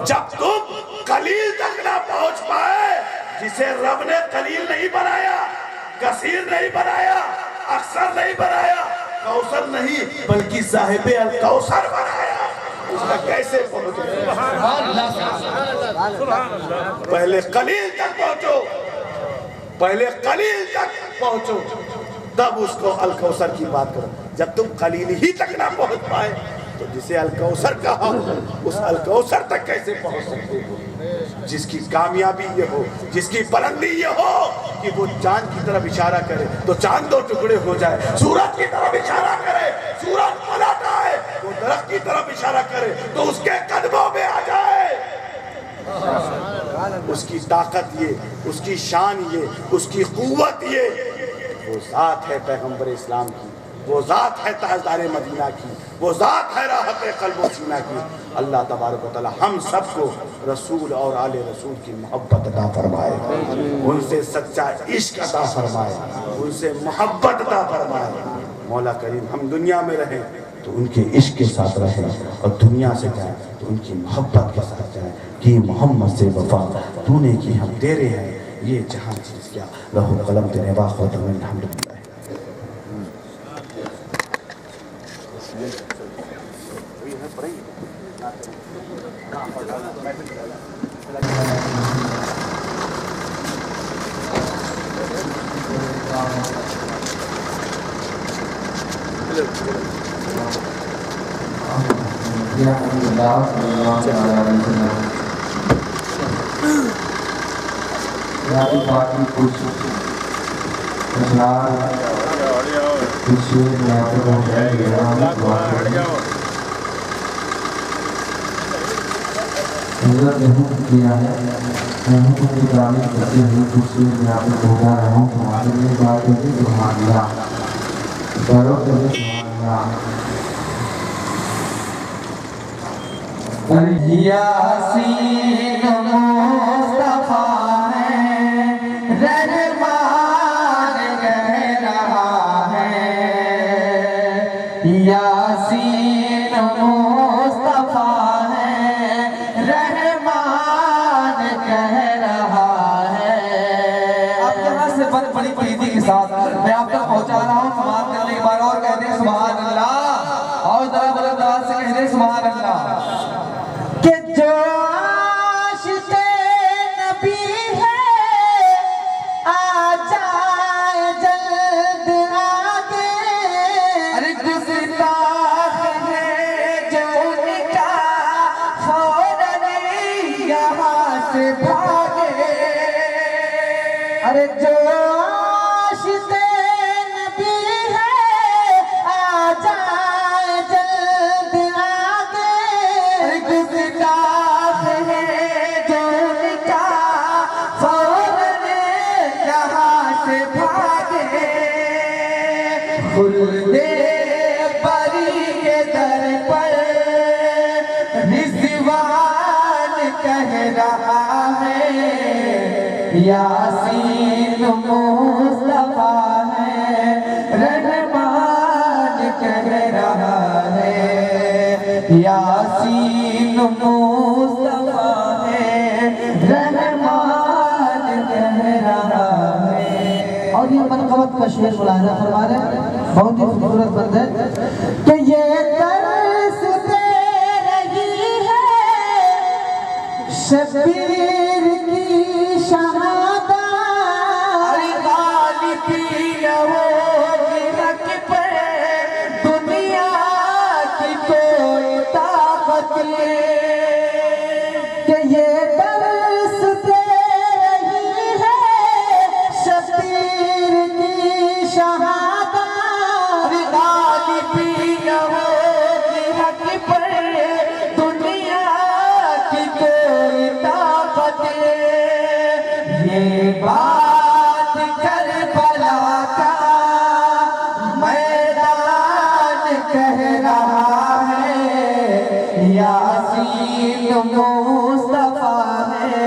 جب تم قلیل تک نہ پہنچ پائے جسے رب نے قلیل نہیں بنایا، کثیر نہیں بنایا، اکثر نہیں بنایا، کوثر نہیں بلکہ صاحب الکوثر بنایا، اس کا کیسے پہنچے؟ پہلے قلیل تک پہنچو، پہلے قلیل تک پہنچو، تب اس کو الکوثر کی بات کرو۔ جب تم قلیل ہی تک نہ پہنچ پائے تو جسے الکوثر کہا اس الکوثر تک کیسے پہنچ سکتے ہو؟ جس کی کامیابی یہ ہو، جس کی بلندی یہ ہو کہ وہ چاند کی طرف اشارہ کرے تو چاند دو ٹکڑے ہو جائے، سورج کی طرف اشارہ کرے سورج پلٹ آئے، وہ درخت کی طرف اشارہ کرے تو اس کے قدموں میں آ جائے۔ اس کی طاقت یہ، اس کی شان یہ، اس کی قوت یہ، وہ ذات ہے پیغمبر اسلام کی، وہ ذات ہے تاجدار مدینہ کی، وہ ذات ہے راحت قلب و سینہ کی۔ اللہ تبارک و تعالی ہم سب کو رسول اور آل رسول کی محبت عطا فرمائے، ان سے سچا عشق عطا فرمائے، ان سے محبت عطا فرمائے۔ مولا کریم ہم دنیا میں رہیں تو ان کے عشق کے ساتھ رہیں، اور دنیا سے جائیں تو ان کی محبت کے ساتھ جائیں کہ محمد سے وفا تو نے کی، ہم تیرے ہیں، یہ جہاں چیز کیا لہو قلم تیرے واخوت من الحمدللہ۔ کیا ہے میں ہوں تم کی تعریف کرتے ہوئے خوشی میں آپ کو بتا رہا ہوں تمہارے لیے بات ہوتی سبحان اللہ، کرو کبھی سبحان اللہ۔ یاسین مصطفیٰ ہے رحمان کہہ رہا ہے، یاسین مصطفیٰ ہے رحمان کہہ رہا ہے۔ اب یہاں سے بڑی بڑی پریتی کے ساتھ میں آپ تک پہنچا رہا ہوں، سبحان کرنے کے بعد اور کہتے ہیں سبحان اللہ، اور ذرا بلند آواز سے کہتے ہیں سبحان اللہ۔ کہ جو عاشق نبی ہے آ جائے جلد آگے، ارے گستاخ ہے جو ان کا فوراً یہاں سے بھاگے، ارے جو عاشق نبی ہے آ جائے جلد آگے، ارے گستاخ ہے جو ان کا فوراً یہاں سے بھاگے، خلد بری کے در پر رضوان کہہ رہا ہے، یاسین مصطفیٰ ہے رحمان کہہ رہا ہے، یاسین مصطفیٰ ہے رحمان کہہ رہا ہے۔ اور یہ منقبت کا شعر ملاحظہ فرما رہے ہیں، بہت ہی خوبصورت بند ہے کہ یہ درس دے رہی ہے شبیر کی شہادت، ارے غالبین ہوگی حق پر دنیا کی کوئی طاقت، کہ یہ درس دے رہی ہے شبیر کی شہادت، ارے غالبین ہوگی حق پر دنیا کی کوئی طاقت، یہ بات کربلا کا میدان کہہ رہا ہے، یاسین مصطفیٰ ہے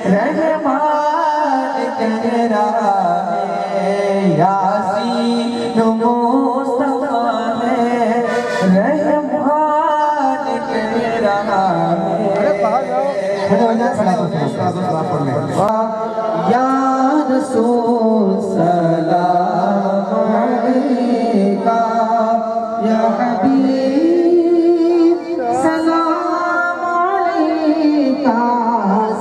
رحمان کہہ رہا ہے، یاسین مصطفیٰ ہے رحمان کہہ رہا ہے۔ کھڑے ہو جائیں صلاۃ والسلام پڑھ لیں. یا رسول سلام علیکہ یا حبیب سلام علیکہ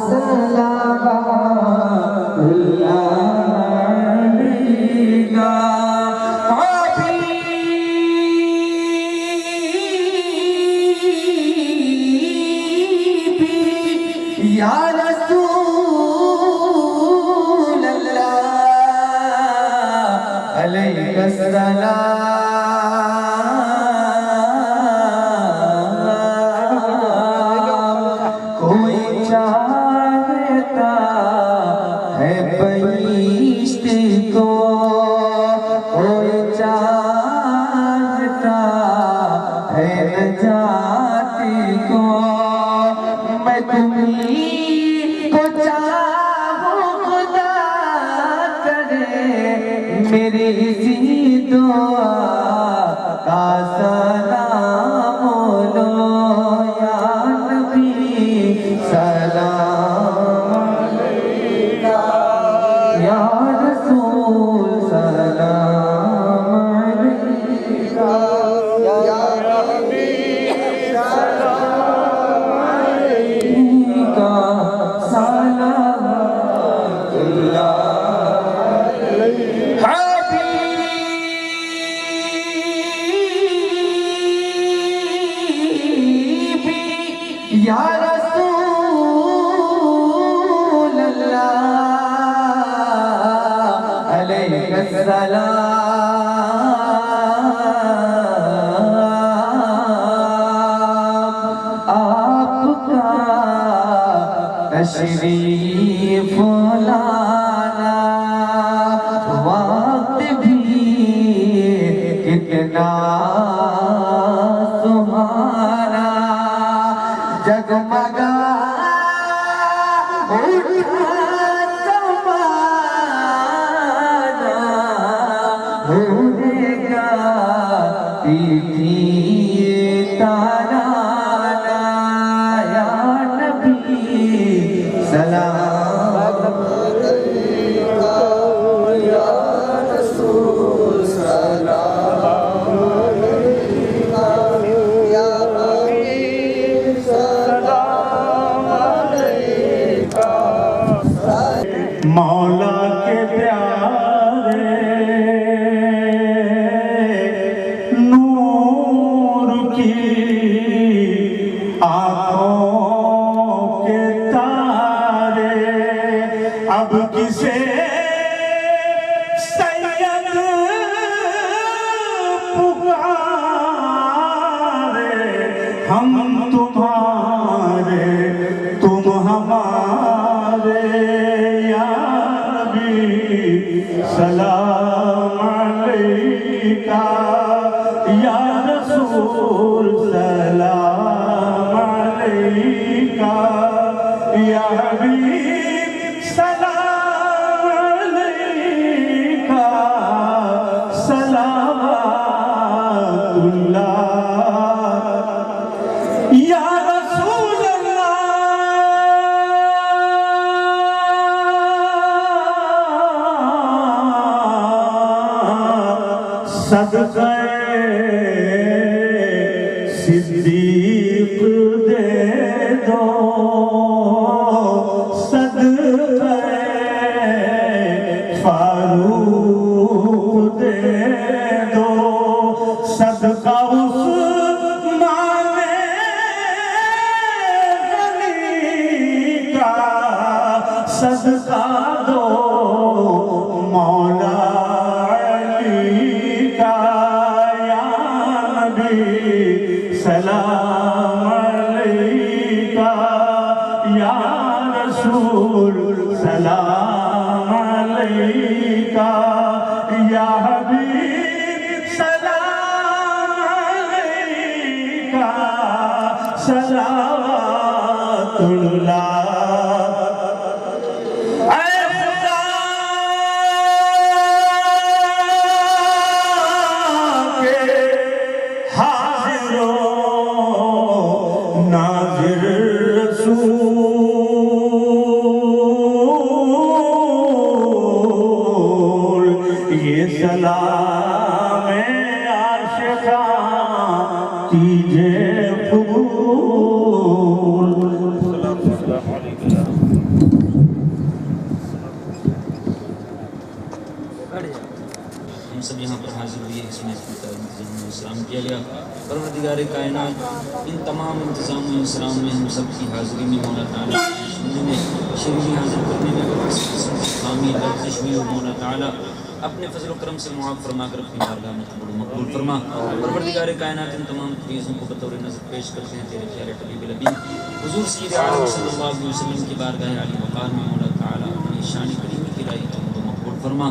صلوات اللہ علیکہ. یا رسول اللہ علیہ السلام. کوئی چاہتا ہے بہشت کو، کوئی چاہتا ہے نجات کو. میں تمہیں کو چاہوں خدا کرے میری اسی دعا کا سلام لو. یا نبی سلام علیکہ یا رسول سلام علیکہ یا حبیب سلام علیکہ صلوات اللہ علیکہ. حبیبی یا رسول اللہ علیہ السلام. آپ کا تشریف لانا وقت بھی کتنا سہانا. جگمگا اٹھا زمانہ ہونے کا پیٹھی تارانا. یا نبی سلام علیکہ یا رسول سلام علیکہ یا حبیب سلام علیکہ. مولا کے پیارے نور کی آنکھوں کے تارے اب کسے سید پکارے. ہم تمہارے تم ہمارے یا نبی سلام علیکہ یا رسول سلام علیکہ یا حبیب سلام علیکہ صلوات اللہ. یا رسول اللہ صدقہ صدیق دے دو، صدقہ فاروق دے دو، صدقہ عثمان غنی کا، صدقہ دو مولا علی کا. یا نبی سلام علیکہ یا رسول سلام علیکہ یا حبیب سلام علیکہ صلوات اللہ. ناظر رسول کیجے قبول ہم سب یہاں پر حاضر ہوئے اس محفل کا انتظام و اسلام کیا گیا پروردگار کائنات ان تمام انتظام و اسلام میں ہم سب کی حاضری میں مولا تعالیٰ سننے میں شریعی حاضر کرنے میں خامی لفظش میں مولا تعالیٰ اپنے فضل و کرم سے معاف فرما کر اپنی بارگاہ میں قبول و مقبول فرما پروردگار کائنات ان تمام چیزوں کو بطور نظر پیش کرتے ہیں تیرے پیارے حبیب الحبیب حضور سید عالم صلی اللہ علیہ وسلم کی بارگاہ علی وقار میں مولا تعالیٰ اپنی شان کریمی کی لائی قبول و مقبول فرما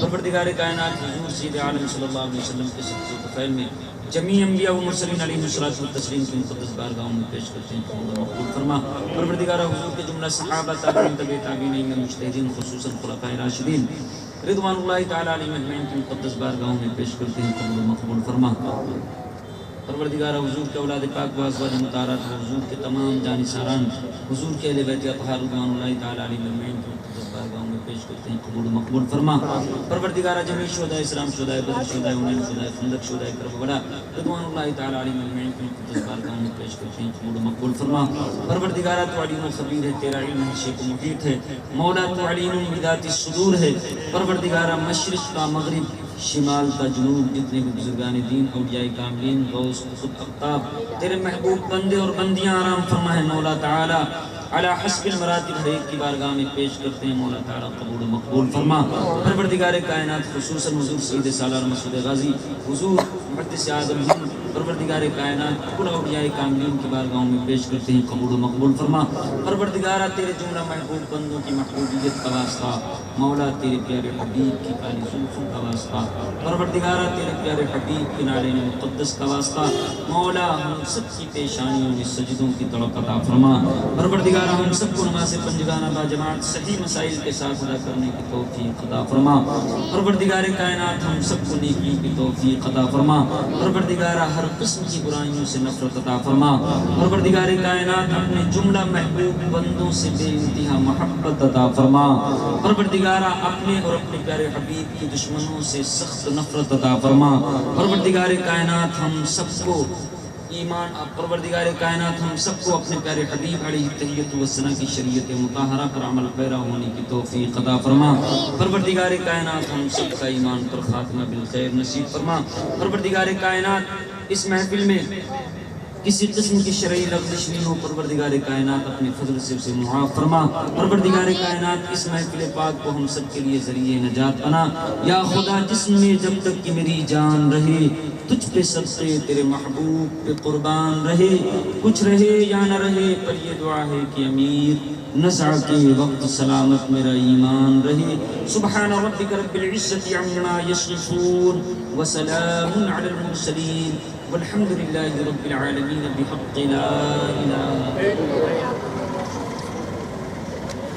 پروردگار کائنات حضور سید عالم صلی اللہ علیہ وسلم کے صدقے و طفیل میں جمیع انبیاء و مرسلین علیہ الصلوۃ والتسلیم کی مقدس بارگاہوں میں پیش کرتے ہیں قبول و مقبول فرما پروردگار حضور کے جملہ صحابہ تابعین تبع تابعین مجتہدین خصوصاً خلفاء راشدین رضوان اللہ تعالیٰ علیہ اجمعین کی مقدس بارگاہوں میں پیش کرتے ہیں قبول و مقبول فرما پروردگار حضور کے اولاد پاک و ازواج مطہرات و حضور کے تمام جانثاران حضور کے اہل بیت اطہار رضوان اللہ تعالیٰ علیہ اجمعین کی مقدس بارگاہوں میں پیش کرتے ہیں قبول و مقبول فرما پروردگار جمیع شہداء اسلام شہداء بدر شہداء حنین شہداء خندق شہداء کربلا رضوان اللہ تعالیٰ علیہ اجمعین کی مقدس بارگاہوں میں پیش کرتے ہیں قبول و مقبول فرما پروردگار تو علیم و خبیر ہے تیرا علم ہے شیخ و محیط ہے مولا تو علیم بذات الصدور ہے پروردگار مشرق کا مغرب شمال کا جنوب جتنے بھی بزرگان دین اولیاء کاملین غوث قطب اقطاب تیرے محبوب بندے اور بندیاں آرام فرما ہے مولا تعالی علی حسب المراتب ہر ایک کی بارگاہ میں پیش کرتے ہیں مولا تعالی قبول و مقبول فرما پروردگار کائنات خصوصاً حضور سید سالار مسعود غازی حضور محدث اعظم ہند پروردگار کائنات کل اولیاء کاملین کی بارگاہوں میں پیش کرتے ہیں قبول و مقبول فرما پروردگار تیرے جملہ محبوب بندوں کی محبوبیت کا واسطہ مولا تیرے پیارے حبیب کی کالی زلفوں کا واسطہ پروردگار تیرے پیارے حبیب کے نالین مقدس کا واسطہ مولا ہم سب کی پیشانیوں میں سجدوں کی تڑپ عطا فرما پروردگار ہم سب کو نماز پنجگانہ با جماعت صحیح مسائل کے ساتھ ادا کرنے کی توفیق عطا فرما پروردگار کائنات ہم سب کو نیکی کی توفیق عطا فرما پروردگار ہر قسم کی برائیوں سے نفرت عطا فرما پروردگار کائنات اپنے جملہ محبوب بندوں سے بے انتہا محبت عطا فرما پروردگار اپنے اور اپنے پیارے حبیب کی دشمنوں سے سخت نفرت عطا فرما پروردگار کائنات ہم سب کو ایمان پروردگار کائنات ہم سب کو اپنے پیارے حبیب علیہ التحیۃ والثناء کی شریعت مطہرہ پر عمل پیرا ہونے کی توفیق عطا فرما پروردگار کائنات ہم سب کا ایمان پر خاتمہ بالخیر نصیب فرما پروردگار کائنات اس محفل میں کسی قسم کی شرعی لغزش نہیں ہو پروردگار کائنات اپنے فضل سے اسے معاف فرما پروردگار کائنات اس محفل پاک کو ہم سب کے لیے ذریعہ نجات بنا یا خدا جسم میں جب تک کہ میری جان رہے تجھ پہ صدقے تیرے محبوب پہ قربان رہے کچھ رہے یا نہ رہے پر یہ دعا ہے کہ امیر نزع کے وقت سلامت میرا ایمان رہے سبحان ربک رب العزت عما یصفون وسلام علی المرسلین والحمد للہ رب العالمین بحق لا الہ